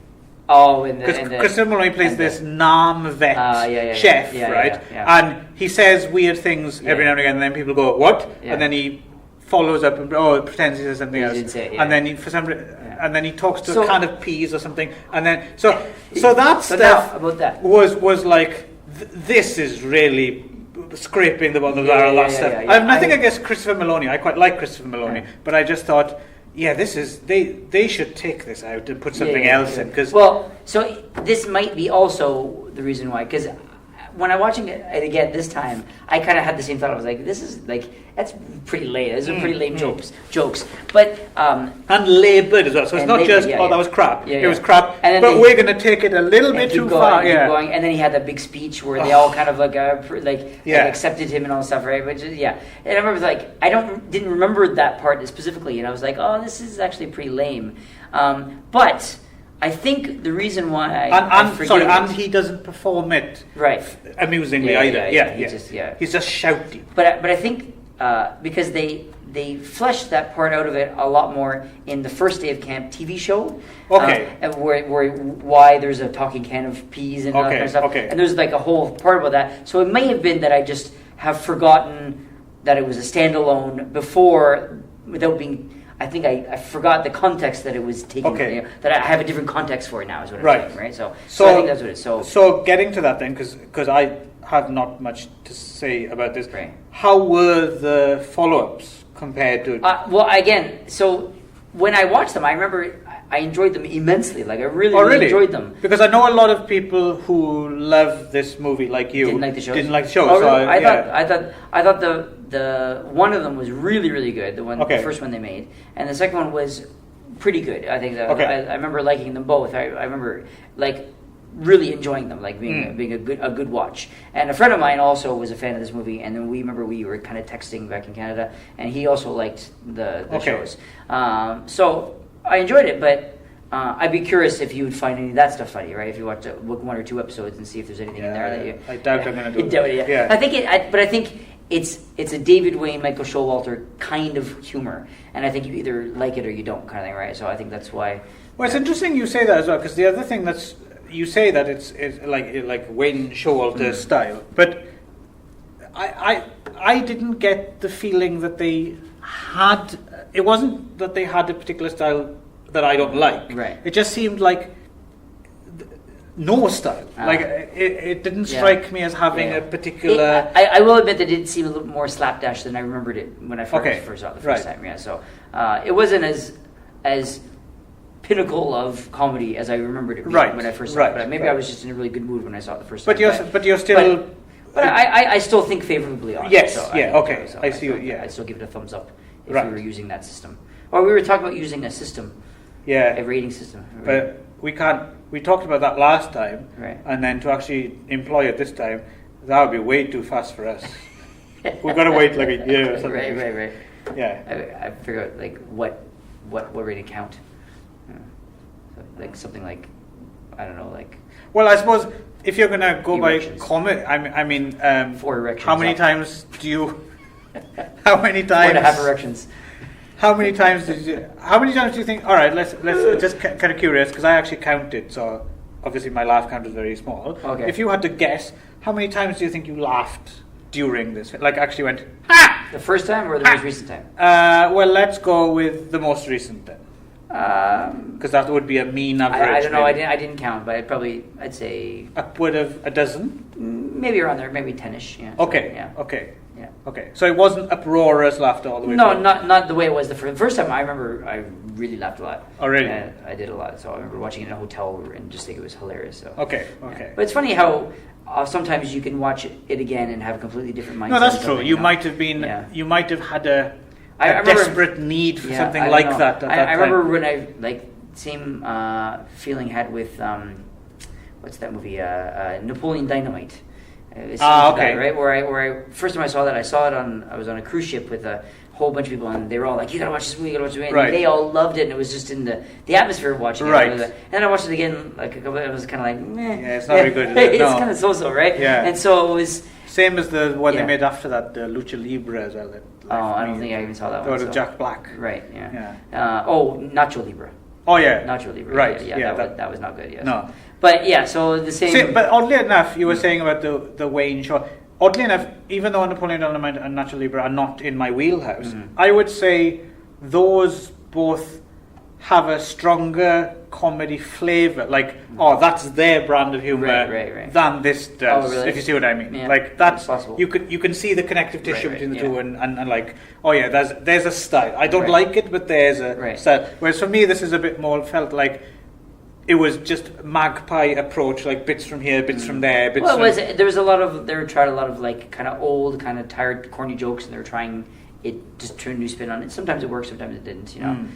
Oh, because Christopher Meloni plays this Nam vet chef, right? And he says weird things every now and again, and then people go, "What?" And then he follows up and pretends he says something else, and then and then he talks to a can of peas or something, and then so that stuff about that was like this is really scraping the bottom of the barrel. That stuff. I have nothing against Christopher Meloni. I quite like Christopher Meloni, but I just thought. Yeah, this is they should take this out and put something else in, because so this might be also the reason why, because when I'm watching it again this time, I kind of had the same thought. I was like, this is like, that's pretty lame. Those are pretty lame jokes, but and laboured as well. So it's not just that was crap. It was crap, but we're going to take it a little bit too far. Keep going, and then he had that big speech where they all kind of like accepted him and all stuff, right? Which is and I remember like I didn't remember that part specifically, and I was like, oh, this is actually pretty lame, but. I think the reason why and he doesn't perform it amusingly either. He's just shouty. But I think because they fleshed that part out of it a lot more in the first day of camp TV show. Where why there's a talking can of peas and all that kind of stuff. And there's like a whole part about that. So it may have been that I just have forgotten that it was a standalone before without being. I think I forgot the context that it was taken. That I have a different context for it now. Is what I'm saying, right? So I think that's what it is. So getting to that then, because I have not much to say about this. Right. How were the follow-ups compared to? Well, again, so when I watched them, I remember I enjoyed them immensely. Like I really enjoyed them. Because I know a lot of people who love this movie, like you, didn't like the show. Oh, really? I thought the one of them was really, really good. The first one they made, and the second one was pretty good. I think that Okay. I remember liking them both. I remember like really enjoying them, like being a good watch. And a friend of mine also was a fan of this movie, and then we were kind of texting back in Canada, and he also liked the shows. So I enjoyed it, but I'd be curious if you would find any of that stuff funny, right? If you watch one or two episodes and see if there's anything in there that you. I doubt I'm going to do it. Yeah. I think it's a David Wayne, Michael Showalter kind of humor, and I think you either like it or you don't, kind of thing, right? So I think that's why. Well, it's interesting you say that as well, because the other thing that's you say that it's like Wayne Showalter style, but I didn't get the feeling that they had. It wasn't that they had a particular style that I don't like. Right. It just seemed like no style. Like it didn't strike me as having a particular. I will admit that it did seem a little more slapdash than I remembered it when I first saw it the first time. Yeah. So it wasn't as pinnacle of comedy as I remembered it being when I first saw it. But maybe I was just in a really good mood when I saw it the first time. But you're still. But I still think favorably on it. Yes. So Okay. So I see. I'd still give it a thumbs up if we were using that system. Or we were talking about using a system. Yeah. A rating system. But we can't. We talked about that last time, right? And then to actually employ it this time, that would be way too fast for us. We've got to wait like a year or something. Right. Yeah. I figure out like what rating count. Like something like, I don't know, like. Well, I suppose if you're gonna go erections. by comment, I mean, 4 erections. how many times do you? How many times? 4.5 erections. How many times do you think? All right, let's just kind of curious, because I actually counted. So obviously my laugh count is very small. Okay. If you had to guess, how many times do you think you laughed during this? Like actually went ha! The first time or the most recent time? Well, let's go with the most recent then. Because that would be a mean average. I don't know. I didn't count, but I'd say upward of a dozen. Maybe around there, maybe 10ish. Yeah. Okay. So, yeah. Okay. Yeah. Okay. So it wasn't uproarious laughter all the way. No, through. not the way it was the first time. I remember I really laughed a lot. Oh, really? I did a lot. So I remember watching it in a hotel and just think it was hilarious. So. Okay. Yeah. But it's funny how sometimes you can watch it again and have a completely different mindset. No, that's true. You might have been. Yeah. You might have had a desperate need for something like that. I remember when I same feeling had with what's that movie? Napoleon Dynamite. Okay. That, right? Where I first time I saw that, I was on a cruise ship with a whole bunch of people, and they were all like, "You gotta watch this movie, you gotta watch this movie." And they all loved it, and it was just in the atmosphere of watching it. Right. And then I watched it again, like a couple. It was kind of like, meh. Yeah, it's not very good. It's kind of so-so, right? Yeah. And so it was. Same as the one they made after that, the Lucha Libre as well. I don't think I even saw that one. That was Jack Black. Right. Yeah. Nacho Libre. Oh yeah. Nacho Libre. Right. Yeah. That was not good. Yes. No. But yeah, so the same. But oddly enough, you were saying about the Wayne show. Oddly enough, even though Napoleon Dynamite and Nacho Libre are not in my wheelhouse, I would say those both have a stronger comedy flavour. Like, that's their brand of humour than this does. Oh, really? If you see what I mean. Yeah, like that's possible. You can see the connective tissue between the two, and like, there's a style. I don't like it, but there's a style. Whereas for me, this is a bit more felt like. It was just magpie approach, like bits from here, bits from there. There was a lot of, they were trying a lot of like kind of old, kind of tired, corny jokes, and they were trying it, just turn a new spin on it. Sometimes it worked, sometimes it didn't, you know.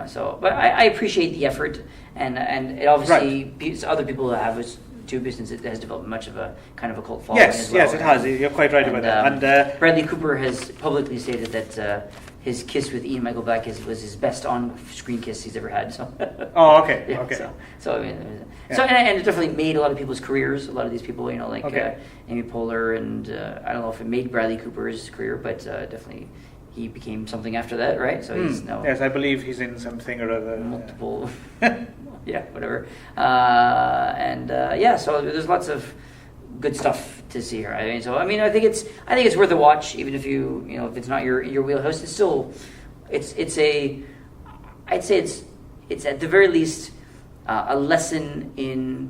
So, but I appreciate the effort, and it obviously other people have it too, business it has developed much of a kind of a cult following as well. Yes, it has. You're quite right about that. And Bradley Cooper has publicly stated that. His kiss with Ian Michael Black was his best on-screen kiss he's ever had. So. Okay. So I mean, and it definitely made a lot of people's careers. A lot of these people, like Amy Poehler, and I don't know if it made Bradley Cooper's career, but definitely he became something after that, right? So he's now. Yes, I believe he's in something or other. Multiple. Whatever. So there's lots of good stuff to see here. I think it's worth a watch, even if if it's not your wheelhouse. It's still, I'd say it's at the very least a lesson in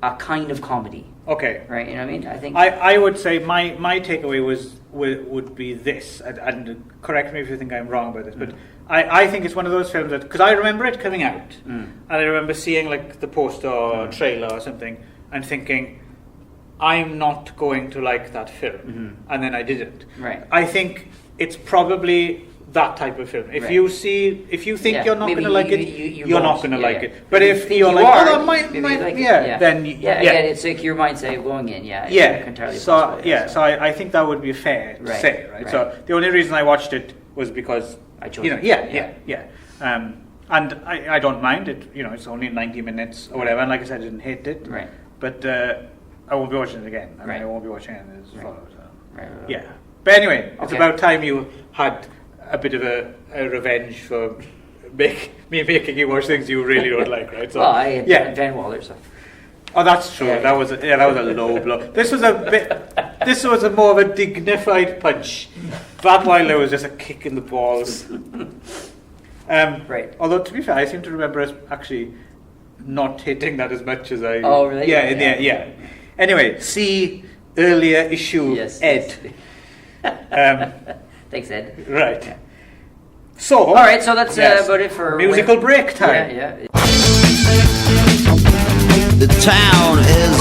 a kind of comedy. Okay. Right. You know what I mean? I think I would say my takeaway would be this, and correct me if you think I'm wrong about this, but I think it's one of those films that, because I remember it coming out, and I remember seeing like the poster or trailer or something, and thinking, I'm not going to like that film, and then I didn't. Right. I think it's probably that type of film. If Right. you think you're not maybe going to like it, you're not going to like it. But if think you're you like, are, oh, that might, maybe you like it. then Again, it's like your mindset going in. It's entirely possible. So I think that would be fair to say, right? So the only reason I watched it was because I chose it. And I don't mind it. It's only 90 minutes or whatever. And like I said, I didn't hate it. Right. But I won't be watching it again. I won't be watching it as Right. follows. Right. Yeah. But anyway, it's Okay. about time you had a bit of a revenge for me making you watch things you really don't like, right? So, Well, I had Van Wilder, so. Oh, that's true. Yeah. That was a low blow. This was a more of a dignified punch. Van Wilder was just a kick in the balls. Right. Although to be fair, I seem to remember us actually not hitting that as much as I. Oh, really? Yeah. Anyway, see earlier issue, Ed. Thanks, Ed. Right. Yeah. So. All right, so that's about it for musical break time. Yeah. The town is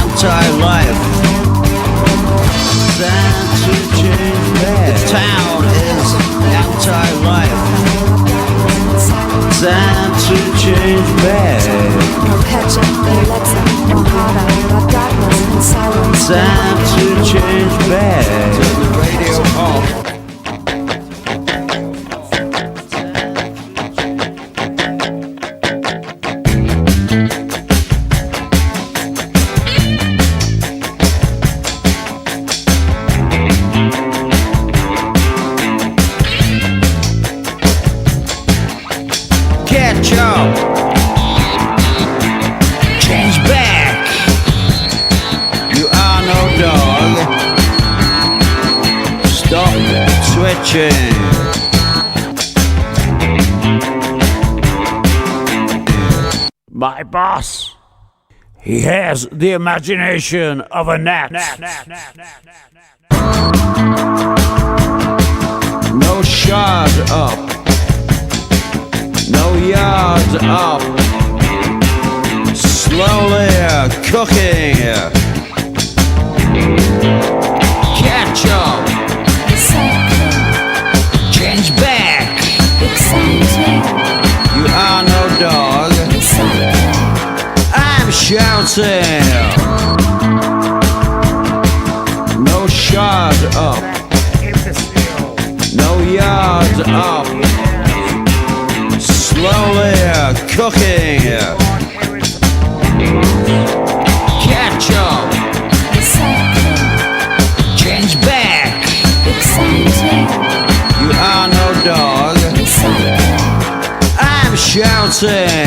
anti-life. Time to change back. The town is anti-life. Time to change back. No ketchup, no Alexa, no harder, but darkness and silence. Time to change back. Turn the radio off. Catch up. Change back. You are no dog. Stop switching. My boss, he has the imagination of a gnat. No shard up. No yard up. Slowly cooking. Catch up. Change back. You are no dog. I'm shouting. No shard up. No yard up. Slowly cooking. Catch up. Change back. You are no dog. I'm shouting.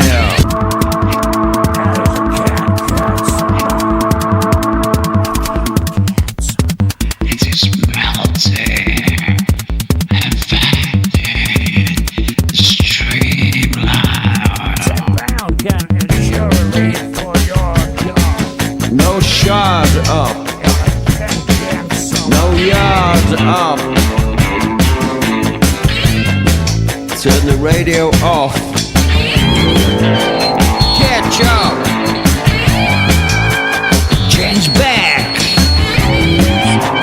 It is melting and finding the streamline. No shard up. No yard up. Turn the radio off. Catch up. Change back.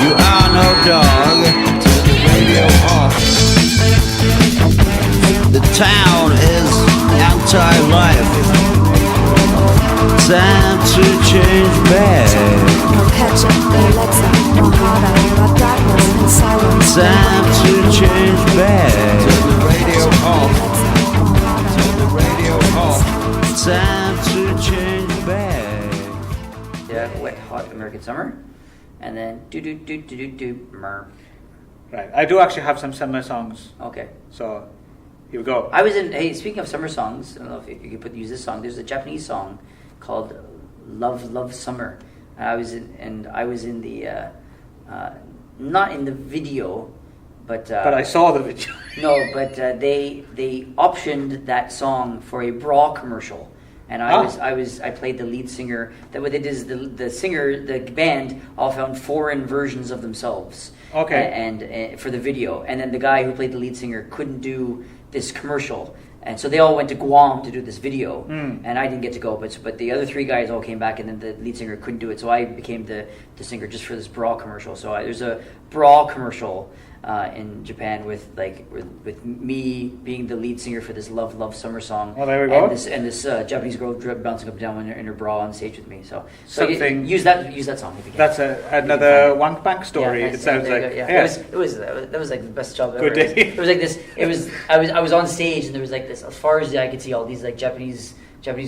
You are no dog. Turn the radio off. The town is anti-life. Time to change back. No ketchup, no Alexa, no harder, but darkness and silence. Time to change back. Turn the radio off. Turn the radio off. Time to change back. Yeah, Wet Hot American Summer, and then do mer. Right. I do actually have some summer songs. Okay. So here we go. I was in. Hey, speaking of summer songs, I don't know if you could use this song. There's a Japanese song called "Love Summer." I was in the not in the video, but But I saw the video. no, but they optioned that song for a bra commercial, and I played the lead singer. That what it is, the band all found foreign versions of themselves. Okay. And for the video, and then the guy who played the lead singer couldn't do this commercial, and so they all went to Guam to do this video, and I didn't get to go, but the other three guys all came back, and then the lead singer couldn't do it, so I became the singer just for this bra commercial. So there's a bra commercial in Japan with me being the lead singer for this Love Summer song. Oh, there we go. And this Japanese girl bouncing up and down in her bra on stage with me. So Something- use that song if you can. That's another wank bank story. Yeah, it sounds there like. you go, Yeah. That was like the best job Good ever. day. It was like this. I was on stage and there was like this, as far as the eye could see, all these like Japanese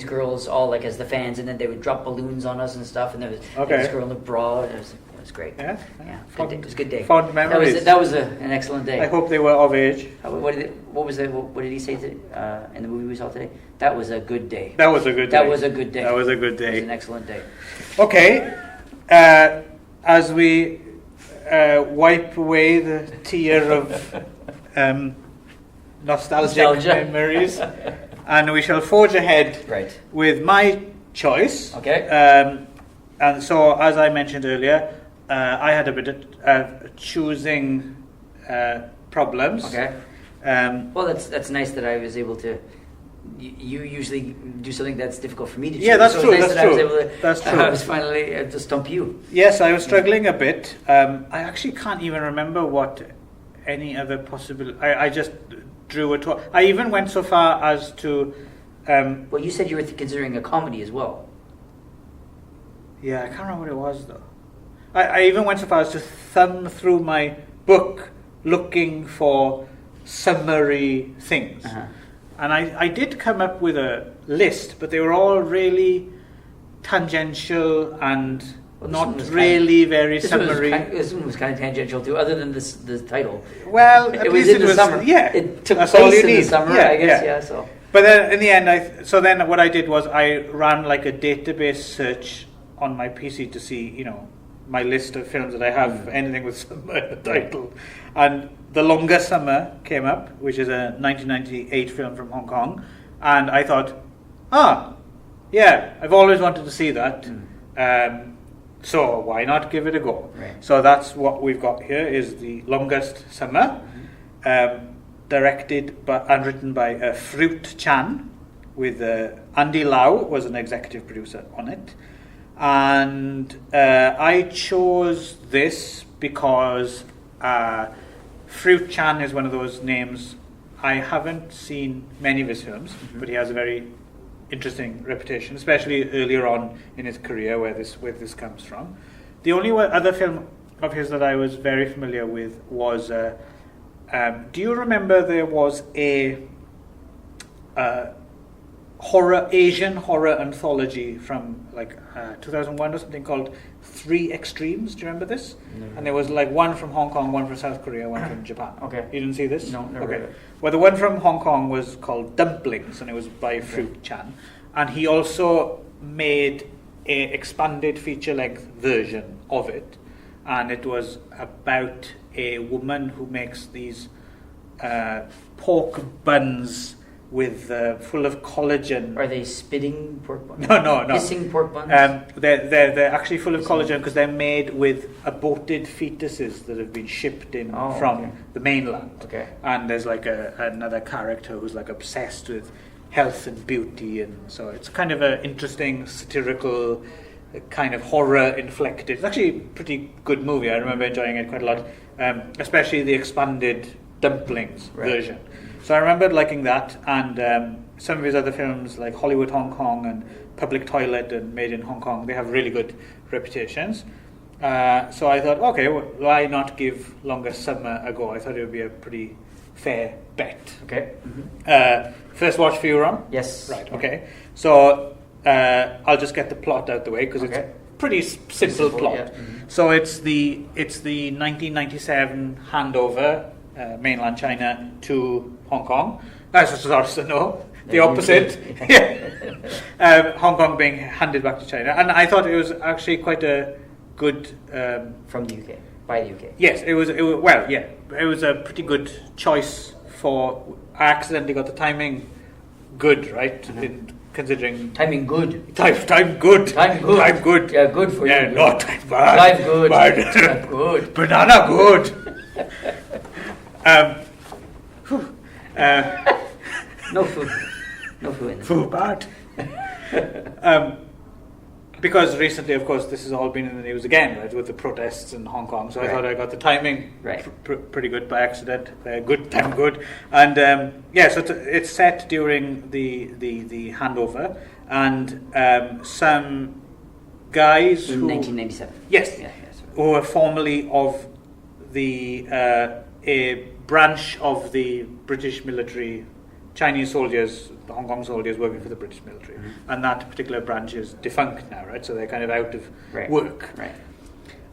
girls all like as the fans, and then they would drop balloons on us and stuff, and there was like, this girl in the bra. It was great. Yeah. Good day. It was a good day. Fond memories. That was an excellent day. I hope they were of age. What did he say in the movie we saw today? That was a good day. That was a good day. That was a good day. That was a good day. It was an excellent day. Okay. As we wipe away the tear of nostalgic memories, and we shall forge ahead with my choice. Okay. And so, as I mentioned earlier, I had a bit of choosing problems. Okay. Well, that's nice that I was able to. You usually do something that's difficult for me to choose. Yeah, that's so true. It's nice That's that true. I was able to, That's true. I was finally to stump you. Yes, I was struggling a bit. I actually can't even remember what any other possible. I just drew a. I even went so far as to. Well, you said you were considering a comedy as well. Yeah, I can't remember what it was though. I even went so far as to thumb through my book looking for summary things. Uh-huh. And I did come up with a list, but they were all really tangential and not really very summary. This one was kind of tangential too, other than the title. Well, at least in the summer. Yeah, It took that's place all you in need. the summer, Yeah, I guess. yeah. Yeah. So. But then in the end, then what I did was I ran like a database search on my PC to see, my list of films that I have, anything with summer in the title. And The Longer Summer came up, which is a 1998 film from Hong Kong. And I thought, yeah, I've always wanted to see that. So why not give it a go? Right. So that's what we've got here is The Longest Summer, directed and written by Fruit Chan, with Andy Lau was an executive producer on it. And I chose this because Fruit Chan is one of those names. I haven't seen many of his films, but he has a very interesting reputation, especially earlier on in his career, where this comes from. The only other film of his that I was very familiar with was. Do you remember there was a Asian horror anthology from 2001 or something called Three Extremes? Do you remember this? No. And there was one from Hong Kong, one from South Korea, one from Japan. Okay. You didn't see this? No, never Okay. read it. Well, the one from Hong Kong was called Dumplings, and it was by Fruit Chan. And he also made a expanded feature-length version of it, and it was about a woman who makes these pork buns with full of collagen. Are they spitting pork buns? No. Hissing pork buns? They're actually full of collagen because they're made with aborted fetuses that have been shipped in from the mainland. Okay. And there's another character who's obsessed with health and beauty, and so it's kind of an interesting satirical kind of horror inflected. It's actually a pretty good movie. I remember enjoying it quite a lot, especially the expanded Dumplings version. So I remembered liking that, and some of his other films like Hollywood Hong Kong and Public Toilet and Made in Hong Kong, they have really good reputations. So I thought, okay, why not give Longest Summer a go? I thought it would be a pretty fair bet. Okay. First watch for you, Ron? Yes. Right, okay. So I'll just get the plot out the way because it's a pretty simple plot. Yeah. So it's the 1997 handover, mainland China to Hong Kong. That's the opposite. Hong Kong being handed back to China, and I thought it was actually quite a good. From the UK, by the UK. Yes, it was. It was a pretty good choice for. I accidentally got the timing good, right? Considering timing good. Time good. Time good. Time good. Yeah, good for you. Yeah, no time bad. Life good. Bad. Good. Banana good. No food. No food in Food bad. because recently, of course, this has all been in the news again, right, with the protests in Hong Kong. So I thought I got the timing pretty good by accident. Good. And so it's set during the handover, and some guys in who 1997. Yes, who were formerly of the a branch of the British military, Chinese soldiers, the Hong Kong soldiers working for the British military, and that particular branch is defunct now, right? So they're kind of out of work, right?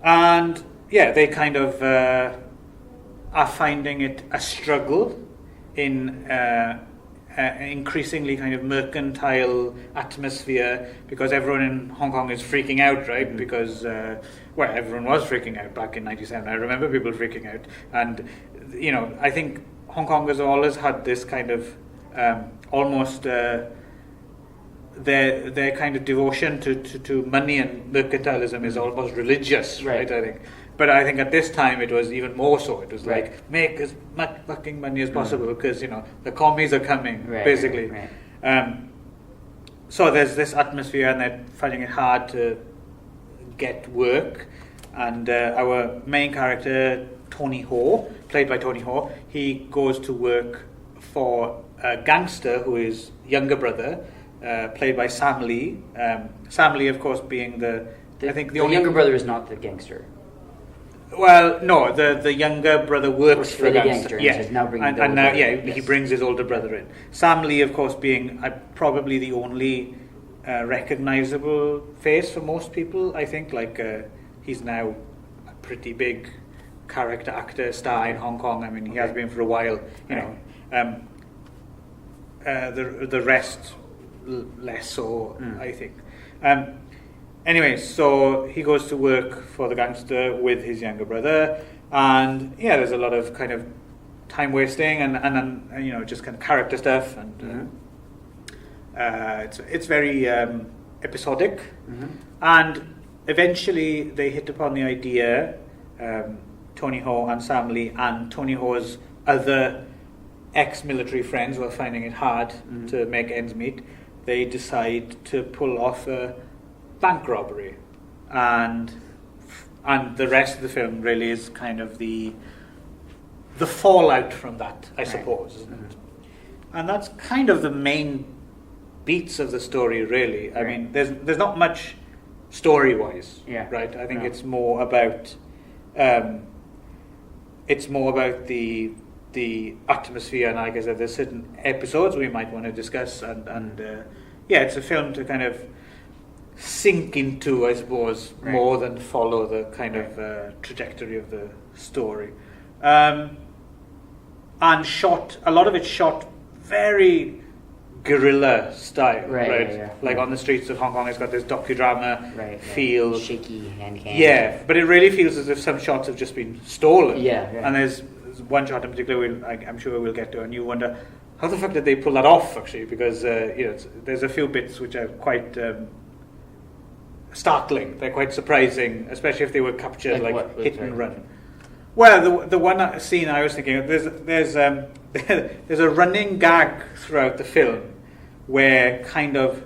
And they kind of are finding it a struggle in increasingly kind of mercantile atmosphere, because everyone in Hong Kong is freaking out, right? Because everyone was freaking out back in '97. I remember people freaking out, and I think Hong Kong has always had this kind of almost their kind of devotion to money and mercantilism is almost religious, right? I think. But I think at this time it was even more so. It was like, make as much fucking money as possible, because the commies are coming, basically. So there's this atmosphere, and they're finding it hard to get work. And our main character, Tony Ho, played by Tony Ho, he goes to work for a gangster who is younger brother, played by Sam Lee. Sam Lee, of course, being the only younger brother is not the gangster. Well, no, the younger brother works for the gangster. Yeah, now he brings his older brother in. Sam Lee, of course, being probably the only recognizable face for most people. I think, he's now a pretty big character actor, star in Hong Kong. I mean, he has been for a while. The rest less so, I think. Anyway, so he goes to work for the gangster with his younger brother, and there's a lot of kind of time wasting and just kind of character stuff, and it's very episodic, and eventually they hit upon the idea, Tony Ho and Sam Lee and Tony Ho's other ex-military friends who are finding it hard to make ends meet. They decide to pull off a bank robbery, and the rest of the film really is kind of the fallout from that, I suppose, isn't it? And that's kind of the main beats of the story, really. I mean, there's not much story-wise, right? I think it's more about the atmosphere, and like I said, there's certain episodes we might want to discuss, and it's a film to kind of sink into, I suppose, more than follow the kind of trajectory of the story. And a lot of it's shot very guerrilla style, right? On the streets of Hong Kong, it's got this docudrama feel. Shaky hand cam. But it really feels as if some shots have just been stolen. And there's one shot in particular I'm sure we'll get to, and you wonder, how the fuck did they pull that off, actually? Because there's a few bits which are quite startling. They're quite surprising, especially if they were captured hit and run. Well, the one scene I was thinking of, there's a running gag throughout the film where kind of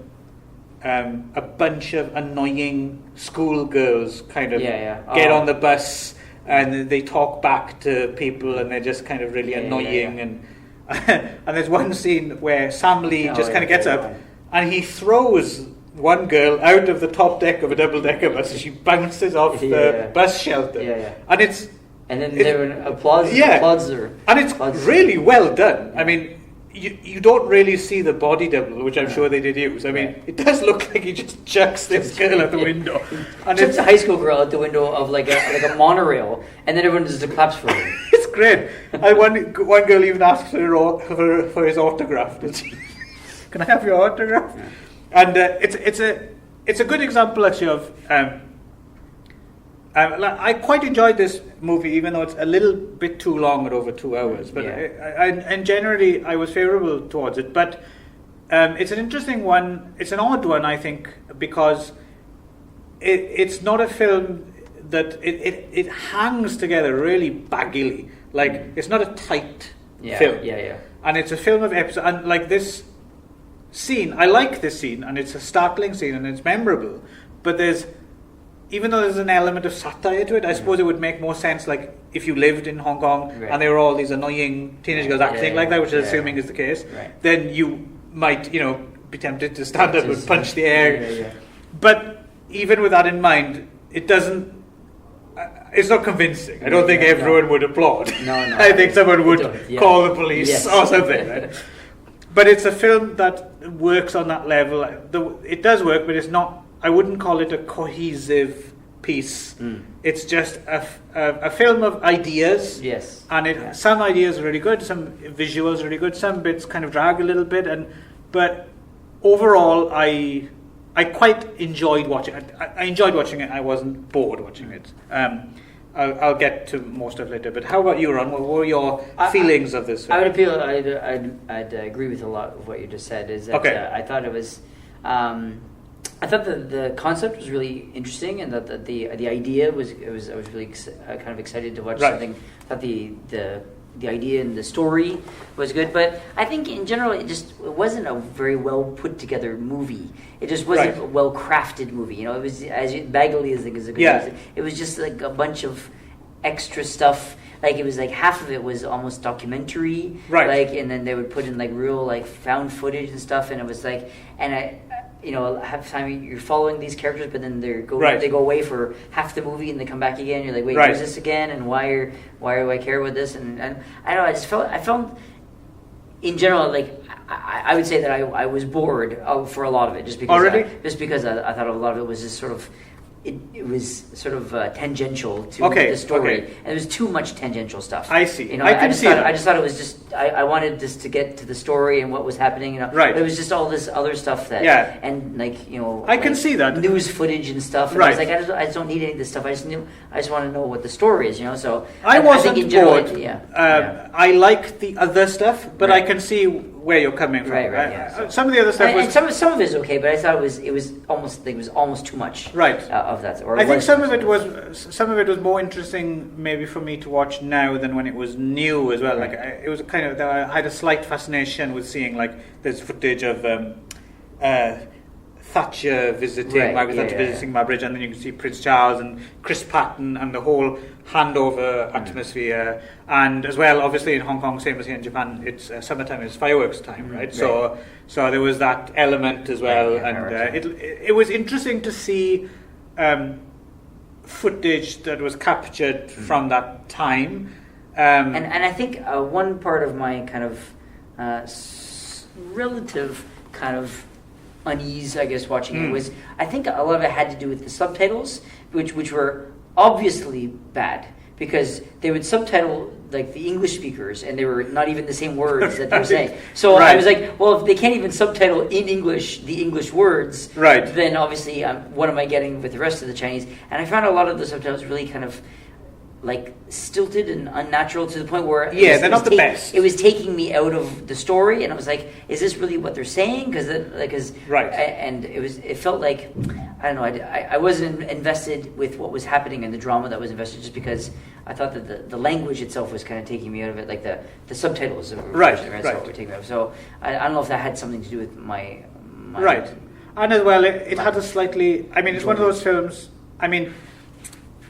a bunch of annoying schoolgirls kind of get on the bus and they talk back to people, and they're just kind of really annoying. And and there's one scene where Sam Lee just kind of gets up and he throws one girl out of the top deck of a double-decker bus, and she bounces off the bus shelter. And then there applause her. And it's really well done. I mean, you don't really see the body double, which I'm sure they did use. I mean, it does look like he just chucks this girl out the window. And chucks a high school girl out the window of like a monorail, and then everyone just claps for her. It's great. One girl even asked for his autograph. Can I have your autograph? Yeah. And it's a good example, actually, of I quite enjoyed this movie, even though it's a little bit too long at over 2 hours. But and generally, I was favourable towards it. But it's an interesting one. It's an odd one, I think, because it's not a film that it hangs together really baggily. Like, it's not a tight film. And it's a film of episodes. And like this scene, I like this scene, and it's a startling scene, and it's memorable. but even though there's an element of satire to it, I suppose it would make more sense like if you lived in Hong Kong and there were all these annoying teenage girls acting like that, which I'm assuming is the case, then you might, be tempted to stand up and punch the air. But even with that in mind, it's not convincing. I don't think everyone would applaud. No. I think someone would call the police or something. Right? But it's a film that works on that level. It does work, but it's not. I wouldn't call it a cohesive piece. It's just a film of ideas. Yes. And some ideas are really good, some visuals are really good, some bits kind of drag a little bit. But overall, I quite enjoyed watching it. I enjoyed watching it. I wasn't bored watching it. I'll get to more stuff later. But how about you, Ron? What were your feelings of this film? I'd agree with a lot of what you just said. Is that I thought it was. I thought the concept was really interesting, and that the idea was. I was really kind of excited to watch something. I thought the idea and the story was good, but I think in general it wasn't a very well put together movie. It just wasn't a well crafted movie. It was Bagley is a good reason. It was just like a bunch of extra stuff. Like it was like half of it was almost documentary, and then they would put in like real like found footage and stuff, and it was like, half the time you're following these characters, but then they go away for half the movie and they come back again. You're like, wait, who's this again? And why do I care about this? And I don't know. I felt in general like I would say that I was bored for a lot of it, just because I thought a lot of it was just sort of. It was sort of tangential to the story, and there was too much tangential stuff. I see. I just thought it was just. I wanted just to get to the story and what was happening. But it was just all this other stuff that. Yeah. And I can see that news footage and stuff. And I was like, I just don't need any of this stuff. I just want to know what the story is. So I wasn't think in general, bored. I like the other stuff, but I can see where you're coming from. Some of the other stuff was. And some of it is okay, but I thought it was almost too much. Of that. I think some of it was more interesting maybe for me to watch now than when it was new as well. Like it was kind of I had a slight fascination with seeing like there's footage of Thatcher visiting visiting my bridge, and then you can see Prince Charles and Chris Patton and the whole handover atmosphere, and as well obviously in Hong Kong, same as here in Japan, it's summertime, it's fireworks time, right? So there was that element as well, it was interesting to see footage that was captured from that time, and I think one part of my kind of relative kind of unease, I guess, watching it was, I think a lot of it had to do with the subtitles, which were obviously bad, because they would subtitle like the English speakers, and they were not even the same words that they were saying. So I was like, well, if they can't even subtitle in English the English words, then obviously what am I getting with the rest of the Chinese? And I found a lot of the subtitles really kind of like stilted and unnatural, to the point where they're not the best. It was taking me out of the story, and I was like, is this really what they're saying? And it felt like, I don't know, I wasn't invested with what was happening and the drama that was invested, just because I thought that the language itself was kind of taking me out of it, like the subtitles were taking me out. So I don't know if that had something to do with my and as well it had a slightly, it's one of those films,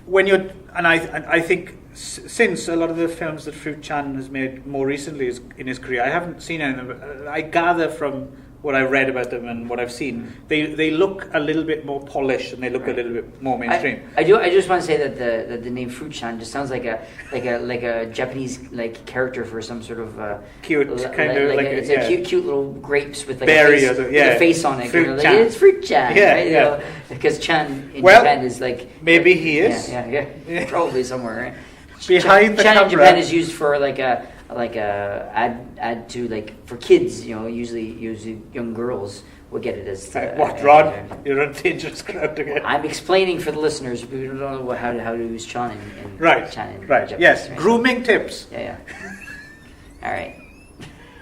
when you're, and I think since a lot of the films that Fruit Chan has made more recently in his career, I haven't seen any of them, but I gather from what I've read about them and what I've seen, they look a little bit more polished, and they look a little bit more mainstream. I just want to say that the name Fruit Chan just sounds like a Japanese like character for some sort of cute kind of cute little grapes with like berry with a face on it. Fruit Chan. It's Fruit Chan, because Chan in Japan is like maybe he is probably somewhere, right? Behind the Chan camera. in Japan is used for like a add to like for kids, usually young girls will get it as what, Rod? You're a dangerous crowd again. I'm explaining for the listeners who don't know how to use Chan in Chan in Japanese, yes, right? Grooming tips. Yeah. All right.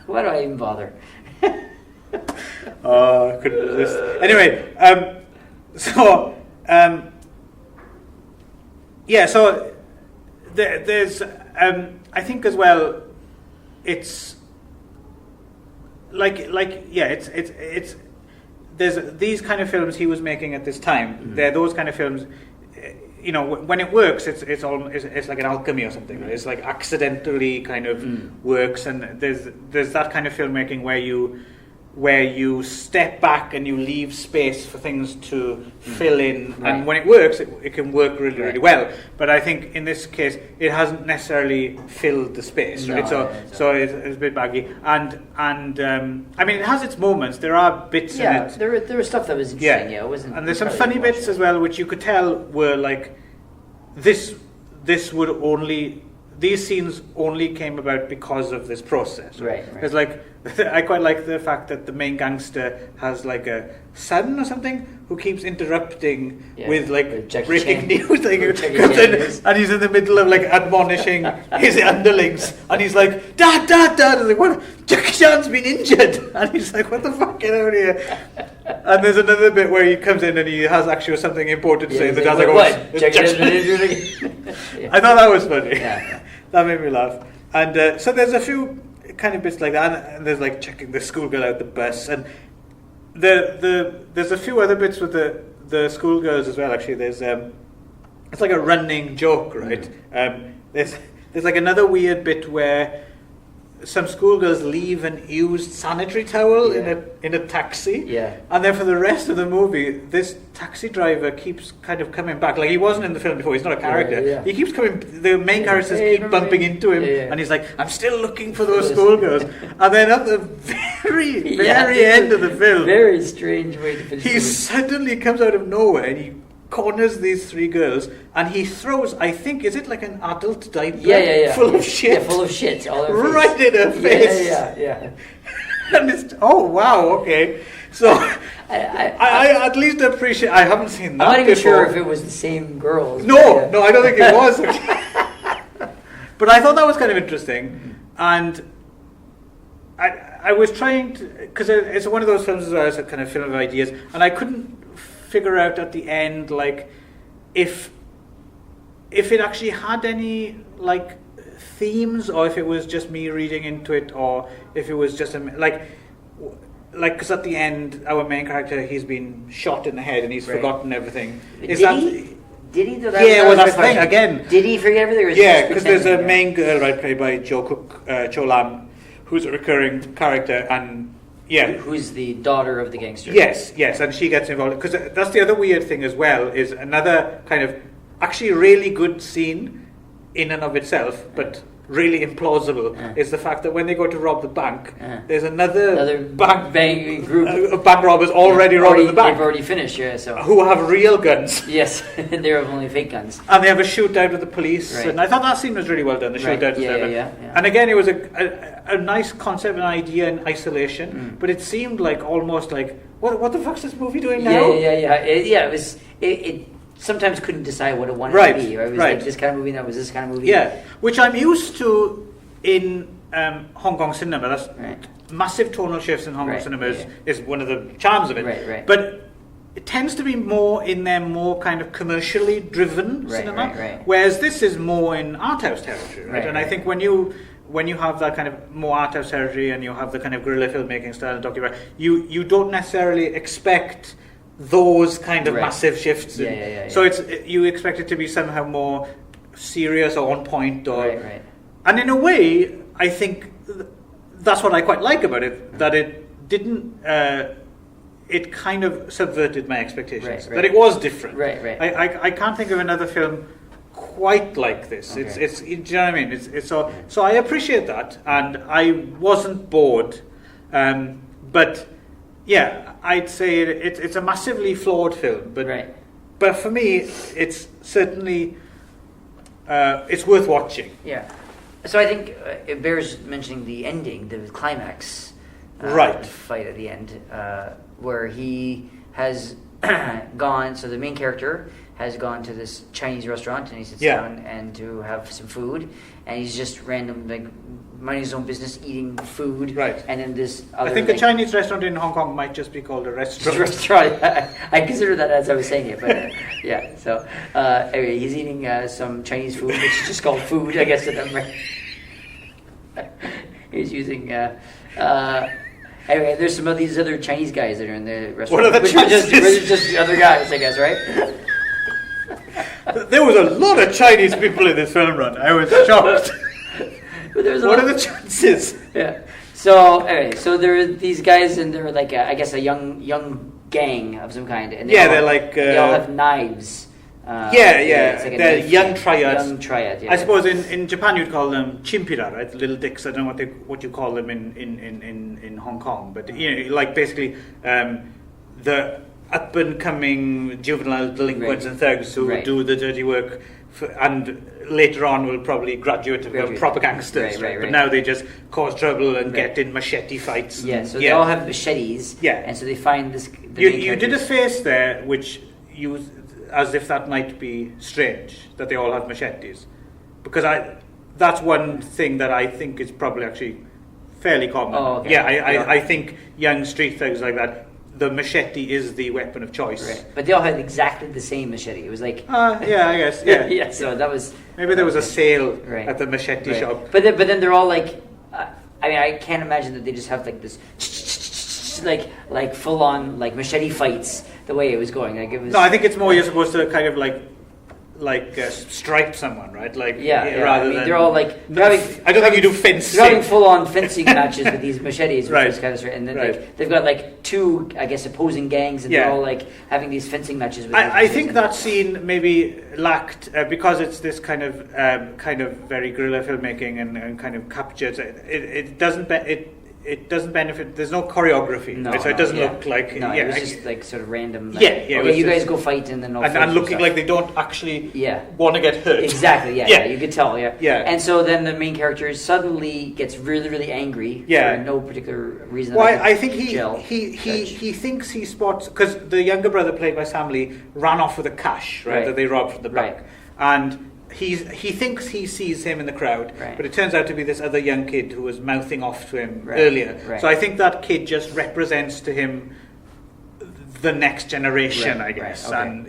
Why do I even bother? I couldn't resist. Anyway, there's I think as well, it's it's there's these kind of films he was making at this time. They're those kind of films. When it works, it's like an alchemy or something. Right? It's like accidentally kind of works, and there's that kind of filmmaking where you step back and you leave space for things to fill in, and when it works, it can work really, really well. But I think in this case, it hasn't necessarily filled the space, right? So it's a bit baggy, and I mean, it has its moments. There are bits in it. There was stuff that was interesting. Yeah, it wasn't. And there's some funny bits as well, which you could tell were like this would only. These scenes only came about because of this process. Right. It's like, I quite like the fact that the main gangster has like a son or something who keeps interrupting with like breaking news. Like, comes in, and he's in the middle of like admonishing his underlings, and he's like, Dad. And like, what? Jackie Chan's been injured, and he's like, what the fuck, get out of here. And there's another bit where he comes in and he has actually something important to say. The dad's like, what? Jackie Chan's been injured. I thought that was funny. Yeah. That made me laugh. And so there's a few kind of bits like that, and there's like checking the schoolgirl out the bus, and there's a few other bits with the schoolgirls as well. Actually, there's it's like a running joke, right? There's like another weird bit where some schoolgirls leave an used sanitary towel in a taxi, and then for the rest of the movie, this taxi driver keeps kind of coming back. Like, he wasn't in the film before; he's not a character. He keeps coming. The main characters keep bumping into him, and he's like, "I'm still looking for those schoolgirls." And then at the very end of the film, very strange way to finish. He suddenly comes out of nowhere and he corners these three girls, and he throws, I think, is it like an adult diaper full of shit? Yeah, full of shit. All over right in her face. Yeah. And it's, oh wow, okay. So I at least appreciate. I haven't seen that. I'm not even before. sure if it was the same girls. No, I don't think it was. But I thought that was kind of interesting, and I was trying to, because it's one of those films as well as a kind of film of ideas, and I couldn't figure out at the end, like, if it actually had any like themes, or if it was just me reading into it, or if it was just like because at the end, our main character, he's been shot in the head and he's forgotten everything. Did he? Though, that's the thing again. Did he forget everything? Or because there's a main girl, right, played by Jo Lam, who's a recurring character, and who's the daughter of the gangster. Yes, and she gets involved, because that's the other weird thing as well, is another kind of actually really good scene in and of itself, but really implausible, is the fact that when they go to rob the bank, there's another bank group of bank robbers already robbing the bank. They've already finished, who have real guns. Yes, and they have only fake guns. And they have a shootout with the police, and I thought that scene was really well done. The shootout, and again, it was a nice concept and idea in isolation, but it seemed like almost like, what the fuck's this movie doing now? It sometimes couldn't decide what it wanted to be. It was like this kind of movie, that was this kind of movie. Yeah, which I'm used to in Hong Kong cinema. That's massive tonal shifts in Hong Kong cinema is one of the charms of it. But it tends to be more in their more kind of commercially driven cinema, whereas this is more in art house territory. And I think when you have that kind of more art house territory, and you have the kind of guerrilla filmmaking style and documentary, you don't necessarily expect those kind of massive shifts. So you expect it to be somehow more serious or on point, and in a way, I think that's what I quite like about it, that it didn't. It kind of subverted my expectations. That it was different. I can't think of another film quite like this. It's do you know what I mean? It's so I appreciate that, and I wasn't bored, but. Yeah, I'd say it's a massively flawed film, but for me, it's certainly it's worth watching. Yeah, so I think it bears mentioning the ending, the climax, fight at the end, where he has gone. So the main character has gone to this Chinese restaurant, and he sits down and to have some food, and he's just random minding his own business, eating food, and then this other. I think a Chinese restaurant in Hong Kong might just be called a restaurant. I consider that as I was saying it, but So anyway, he's eating some Chinese food, which is just called food, I guess. To them, He's using. Anyway, there's some of these other Chinese guys that are in the restaurant. What are the which are chances? just the other guys, I guess, right? There was a lot of Chinese people in this film run. I was shocked. But What are the chances? Yeah. So anyway, so there are these guys, and they're like I guess a young gang of some kind, and Yeah, they're like, they all have knives. Yeah. It's like a They're knife young gang. triads. Young triad. Yeah. I suppose in Japan you'd call them chimpira, right? Little dicks. I don't know what you call them in Hong Kong, but like basically the up and coming juvenile delinquents and thugs who do the dirty work, and later on will probably graduate to become proper gangsters. Right. But now they just cause trouble and get in machete fights. Yeah. So they all have machetes. Yeah. And so they find this. You did a face there, which as if that might be strange that they all have machetes, because that's one thing that I think is probably actually fairly common. Oh, okay. Yeah, I think young street thugs like that, the machete is the weapon of choice. Right. But they all had exactly the same machete. It was like. Yeah, I guess. Yeah. Yeah. So that was. Maybe there was a sale Right. at the machete Right. shop. But then they're all like. I mean, I can't imagine that they just have like this. Like full on like machete fights the way it was going. Like it was. No, I think it's more you're supposed to kind of like stripe someone, right? Like rather than they're all like I don't think you do fencing. They're having full-on fencing matches with these machetes, which Right. is kind of strange. And then Right. they've got like two, I guess, opposing gangs, and they're all like having these fencing matches. With I think that scene maybe lacked because it's this kind of very guerrilla filmmaking and kind of captured. It doesn't benefit. There's no choreography, right? So it doesn't look like. No, it was just like sort of random. Like, Yeah. Okay, you guys go fight, and then I'll fight and looking stuff. like they don't actually Yeah. want to get hurt. Exactly. Yeah. You could tell. Yeah. Yeah. And so then the main character suddenly gets really, really angry for no particular reason. Well, that I think gel. he thinks he spots, because the younger brother played by Sam Lee ran off with the cash, right, that they robbed from the bank, and he thinks he sees him in the crowd, but it turns out to be this other young kid who was mouthing off to him earlier. Right. So I think that kid just represents to him the next generation, I guess. Okay. And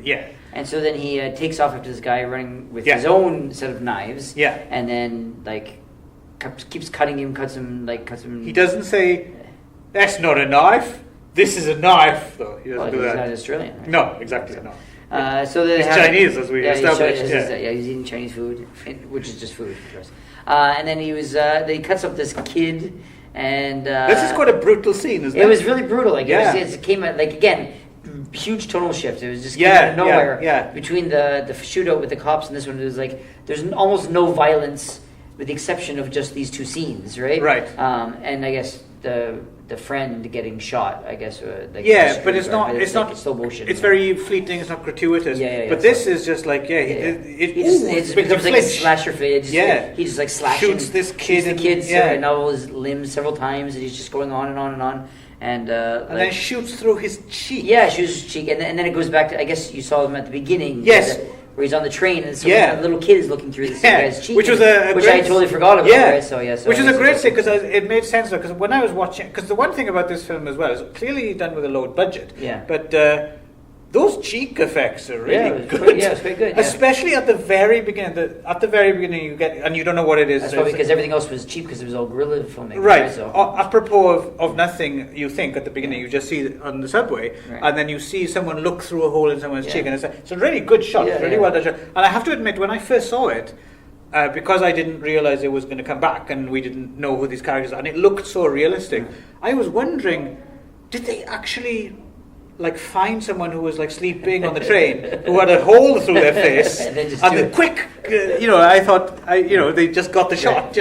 And so then he takes off after this guy running with his own set of knives. Yeah. And then like keeps cutting him, cuts him. He doesn't say, "That's not a knife. This is a knife," though. He doesn't do he's that. not Australian. Right? No, exactly, no. So they He's have, Chinese, as we established. He's eating Chinese food, which is just food, of course. And then he cuts up this kid, and this is quite a brutal scene, isn't it? It was really brutal. Like it came out like again, huge tonal shift. It was just came out of nowhere. Between the shootout with the cops and this one, it was like there's almost no violence, with the exception of just these two scenes, right? Right. And I guess the friend getting shot, I guess. But it's not. It's not slow motion. It's very fleeting. It's not gratuitous. But this is just like it becomes like a slasher film. He just like slashing, shoots this kid, shoots the kids, and all his limbs several times, and he's just going on and on and on. And then shoots through his cheek. Yeah, shoots his cheek, and then it goes back to, I guess you saw him at the beginning. Yes. Where he's on the train, and a little kid is looking through this guy's cheek, which was which I totally forgot about. Yeah, right? So which is a great thing, because it made sense, because when I was watching, because the one thing about this film as well is clearly done with a low budget. Yeah. But those cheek effects are really good. It's very good. Especially at the very beginning. At the very beginning, you get, and you don't know what it is. That's probably because everything else was cheap, because it was all guerrilla filming. Right. So. Apropos of nothing, you think at the beginning you just see it on the subway, and then you see someone look through a hole in someone's cheek, and it's a really good shot, really well done shot. And I have to admit, when I first saw it, because I didn't realize it was going to come back, and we didn't know who these characters are, and it looked so realistic, I was wondering, did they actually like find someone who was like sleeping on the train, who had a hole through their face, and the quick, I thought, they just got the shot,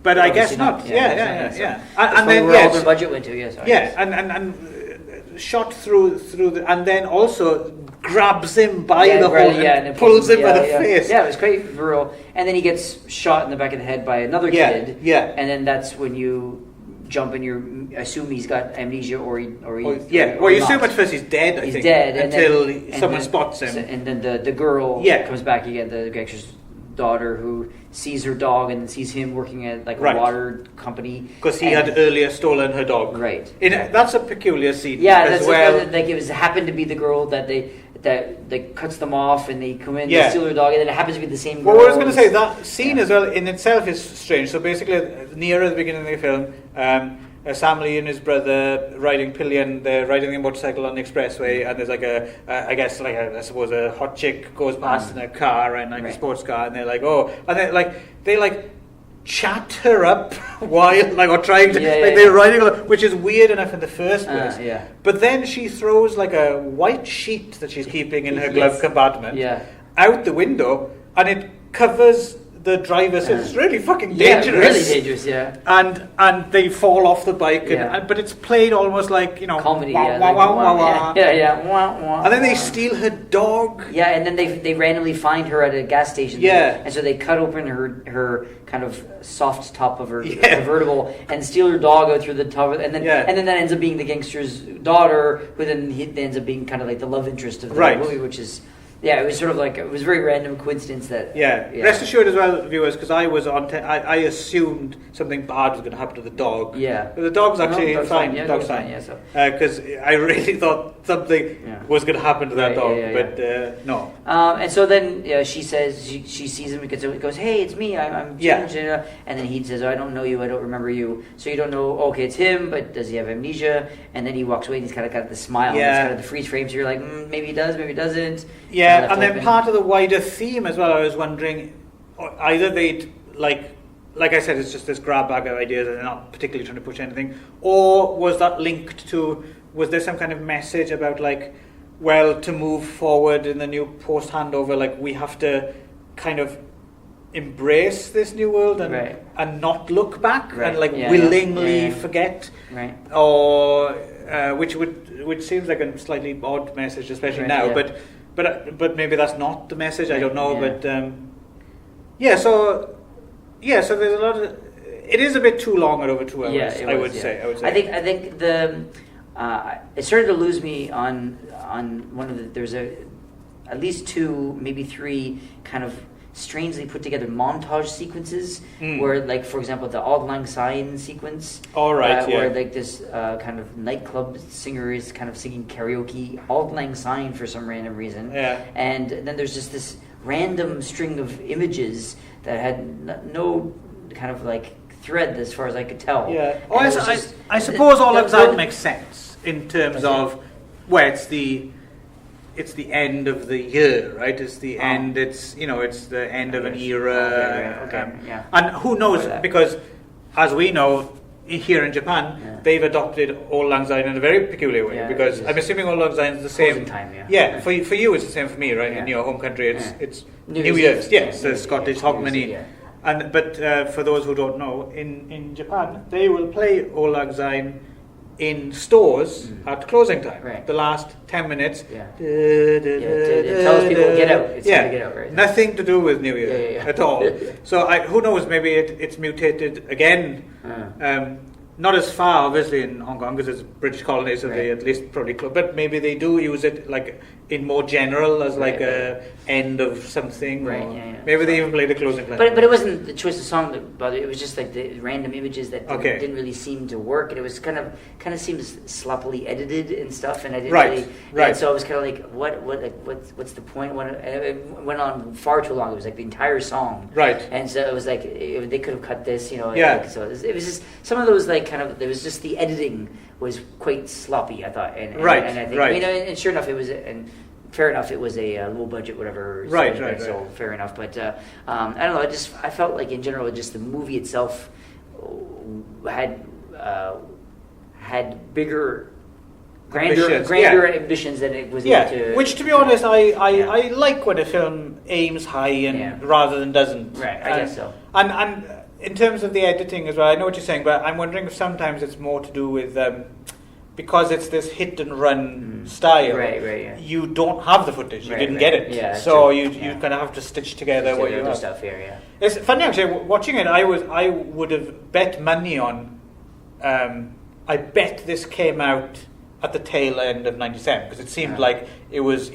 But I guess not. Yeah. And then where all the budget went to, yes. And shot through the, and then also grabs him by the hole and pulls him by the face. Yeah, it was quite virile. And then he gets shot in the back of the head by another kid. Yeah. And then that's when you jump and you assume he's got amnesia or you assume at first he's dead. I think he's dead until someone spots him, and then the girl comes back again. The gangster's daughter, who sees her dog and sees him working at like a water company because he had earlier stolen her dog. Right. That's a peculiar scene. Yeah, that's well. Like it happened to be the girl that cuts them off, and they come in, they steal her dog, and then it happens to be the same girl. Well, I was going to say that scene as well in itself is strange. So basically, near the beginning of the film, Samly and his brother riding pillion. They're riding a motorcycle on the expressway, and there's like I suppose a hot chick goes past in a car, and like a sports car, and they're like, oh, and they chat her up while or trying to they're riding, which is weird enough in the first place. But then she throws like a white sheet that she's keeping in her glove compartment out the window, and it covers the driver. So it's really fucking dangerous. Really dangerous, And they fall off the bike, but it's played almost like comedy. Wah, wah. And then they steal her dog. Yeah, and then they randomly find her at a gas station. Yeah, and so they cut open her kind of soft top of her convertible and steal her dog out through the top, and then that ends up being the gangster's daughter, who then ends up being kind of like the love interest of the movie, which is. Yeah, it was sort of like, it was a very random coincidence that... Rest assured as well, viewers, because I was I assumed something bad was going to happen to the dog. Yeah. But the dog's actually fine. Yeah, dog's fine. Because I really thought something was going to happen to that dog, but no. And so then she says, she sees him, because it goes, hey, it's me, I'm James. And then he says, oh, I don't know you, I don't remember you. So you don't know, okay, it's him, but does he have amnesia? And then he walks away and he's kind of got the smile, and it's kind of the freeze frame, so you're like, maybe he does, maybe he doesn't. Yeah. And then part of the wider theme as well, I was wondering, either they'd, like I said, it's just this grab bag of ideas and they're not particularly trying to push anything, or was that linked to, was there some kind of message about to move forward in the new post-handover, we have to kind of embrace this new world and not look back and willingly forget, or which seems like a slightly odd message, especially now, But maybe that's not the message. I don't know. But so there's a lot of. It is a bit too long at over 2 hours. I would say. I think the it started to lose me on one of the. There's at least 2, maybe 3 kind of strangely put together montage sequences where, for example, the Auld Lang Syne sequence, where this kind of nightclub singer is kind of singing karaoke Auld Lang Syne for some random reason, and then there's just this random string of images that had no kind of thread as far as I could tell. I suppose all of that makes sense in terms of it's the end of the year, right? It's the end. It's it's the end of an era. And who knows? Because as we know, here in Japan, they've adopted Auld Lang Syne in a very peculiar way. Because I'm assuming Auld Lang Syne is the same time. For you, it's the same for me, right? In your home country, it's New Year's. Yes, the Scottish Hogmanay. But for those who don't know, in Japan, they will play Auld Lang Syne in stores at closing time. The last 10 minutes. It tells people to get out. It's time to get out, right? Nothing to do with New Year at all. So who knows? Maybe it's mutated again. Not as far, obviously, in Hong Kong, because it's a British colony, so they at least probably close. But maybe they do use it in more general as a end of something. Maybe they even played a closing time. But it wasn't the choice of song that bothered. It was just the random images that didn't really seem to work, and it was kind of seems sloppily edited and stuff. And I didn't really. And so I was kind of what's the point? It went on far too long. It was the entire song. And so it was they could have cut this. So it was just some of those there was just the editing was quite sloppy, I thought, and I think and sure enough it was, and fair enough it was a low budget whatever, so fair enough. But I don't know, I felt like in general just the movie itself had bigger, grander ambitions than it was able to. Which, to be honest, I like when a film aims high and rather than doesn't. I guess so. And in terms of the editing as well, I know what you're saying, but I'm wondering if sometimes it's more to do with because it's this hit and run style. You don't have the footage. You didn't get it, so you kind of have to stitch together what you have. Stuff here, It's funny actually. Watching it, I would have bet money on. I bet this came out at the tail end of '97 because it seemed like it was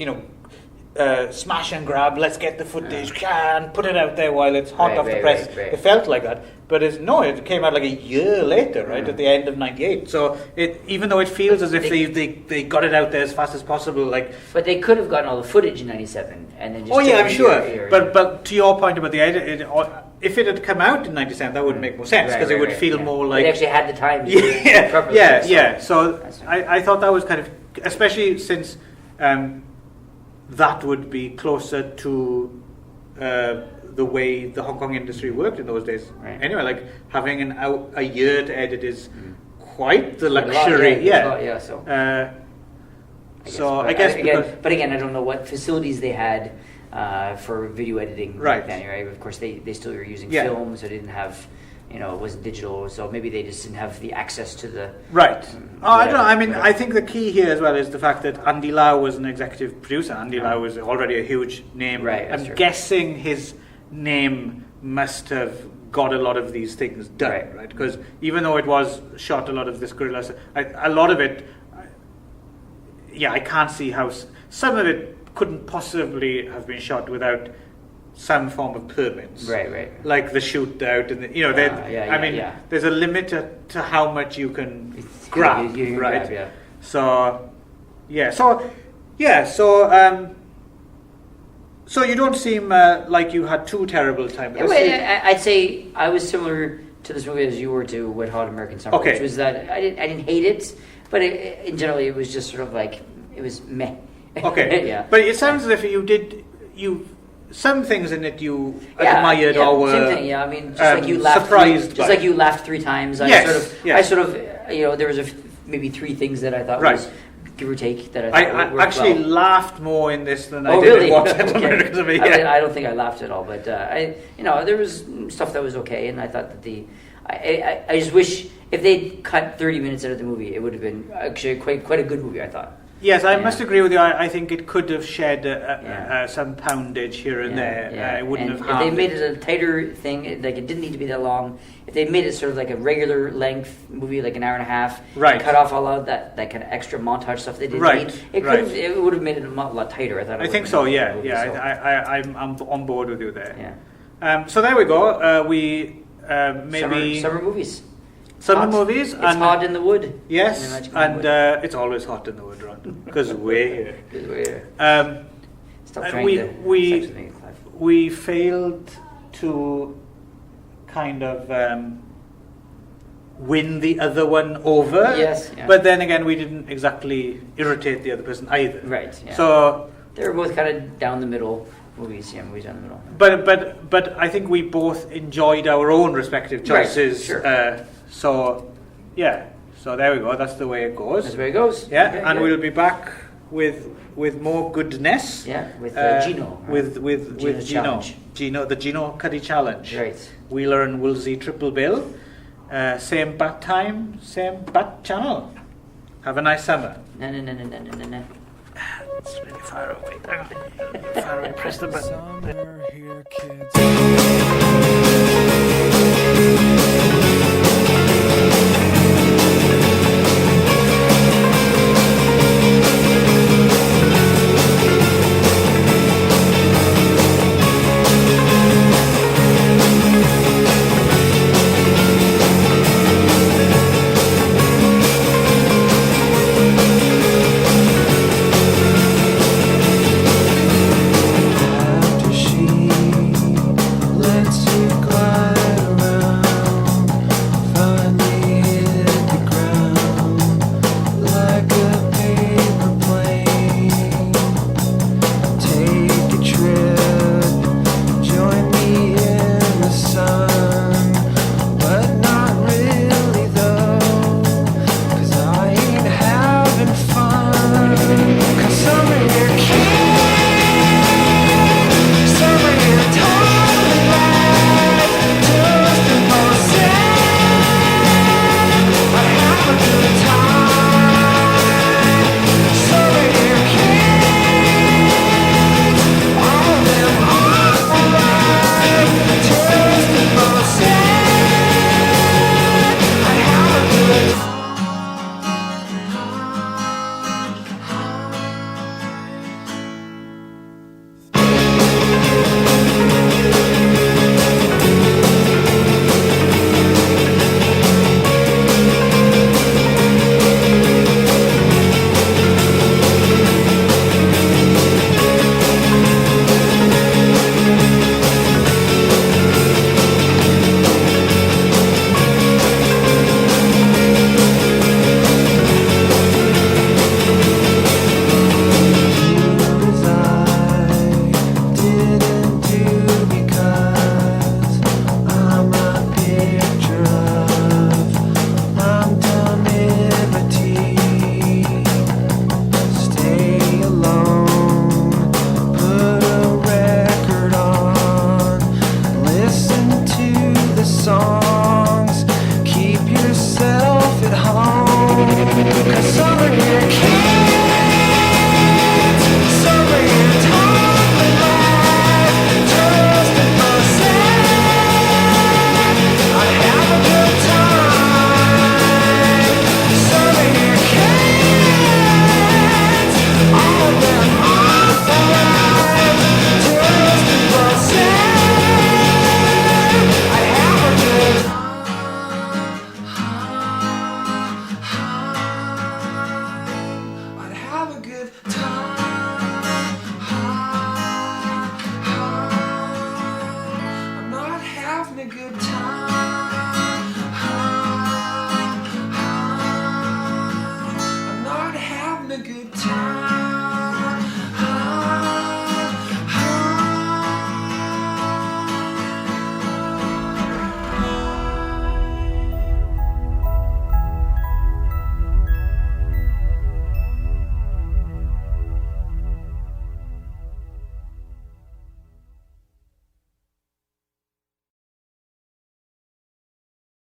smash and grab, let's get the footage and put it out there while it's hot off the press. It felt like that, but it came out a year later, at the end of '98. So even though it feels as if they got it out there as fast as possible, but they could have gotten all the footage in '97 and then just I'm sure. But to your point about the edit, if it had come out in '97, that would make more sense because it would feel more like they actually had the time. To yeah. So That's right. I thought that was kind of, especially since that would be closer to the way the Hong Kong industry worked in those days. Right. Anyway, like having a year to edit is quite the A lot, luxury. yeah, so. I guess but again, I don't know what facilities they had for video editing Right. back then, right? Of course, they still were using Yeah. film, so they didn't have, it wasn't digital, so maybe they just didn't have the access to the... Right. I don't know. I mean, whatever. I think the key here as well is the fact that Andy Lau was an executive producer. Andy Lau was already a huge name. Right, that's I'm true. guessing his name must have got a lot of these things done, right? Because even though it was shot a lot of this guerrilla stuff, a lot of it, I can't see how some of it couldn't possibly have been shot without some form of permits, Right. like the shootout, and there's a limit to how much you can grab, You can right? grab, yeah. So you don't seem like you had too terrible time. I'd say I was similar to this movie as you were to Wet Hot American Summer, Okay. which was that I didn't hate it, but in general it was just sort of like, it was meh. Okay, yeah. but it sounds as if some things in it you admired or were same thing. Yeah, I mean, just like you laughed, surprised by. like you laughed 3 times. I sort of, there was maybe 3 things that I thought was give or take that I thought I worked actually well. laughed more in this than I Oh, did really? in What Okay. American Summer. I mean, I don't think I laughed at all, but there was stuff that was okay, and I thought that I just wish if they'd cut 30 minutes out of the movie, it would have been actually quite a good movie, I thought. Yes, I must agree with you. I think it could have shed some poundage here and there. It wouldn't have If harmed they made it a tighter thing, like it didn't need to be that long. If they made it sort of like a regular length movie, like an hour and a half, Right. and cut off all of that kind of extra montage stuff they didn't Right, need, right. it would have made it a lot tighter. I thought. I think so. Yeah. I'm on board with you there. Yeah. So there we go. We maybe summer movies. summer Hot. movies. It's hot in the wood. Yes, In the magic and wood. it's always hot in the wood, Ron, because we're here. Good way. Stop And trying we- to we- sex with me, Clive. We failed to kind of win the other one over. Yes, yeah. But then again, we didn't exactly irritate the other person either. Right. Yeah. So, they were both kind of down the middle movies. Yeah, movies down the middle. but I think we both enjoyed our own respective Right, choices. sure. So there we go. That's the way it goes. That's where it goes. Yeah, Okay, and good. we'll be back with more goodness. Yeah, with Gino. Right? With Gino's Gino. challenge. The Gino Cuddy Challenge. Right. Wheeler and Woolsey triple bill. Same bat time, same bat channel. Have a nice summer. No. It's really far away. Hang on. Far away. Press the button. Summer here, kids. After she lets you go. Something you can't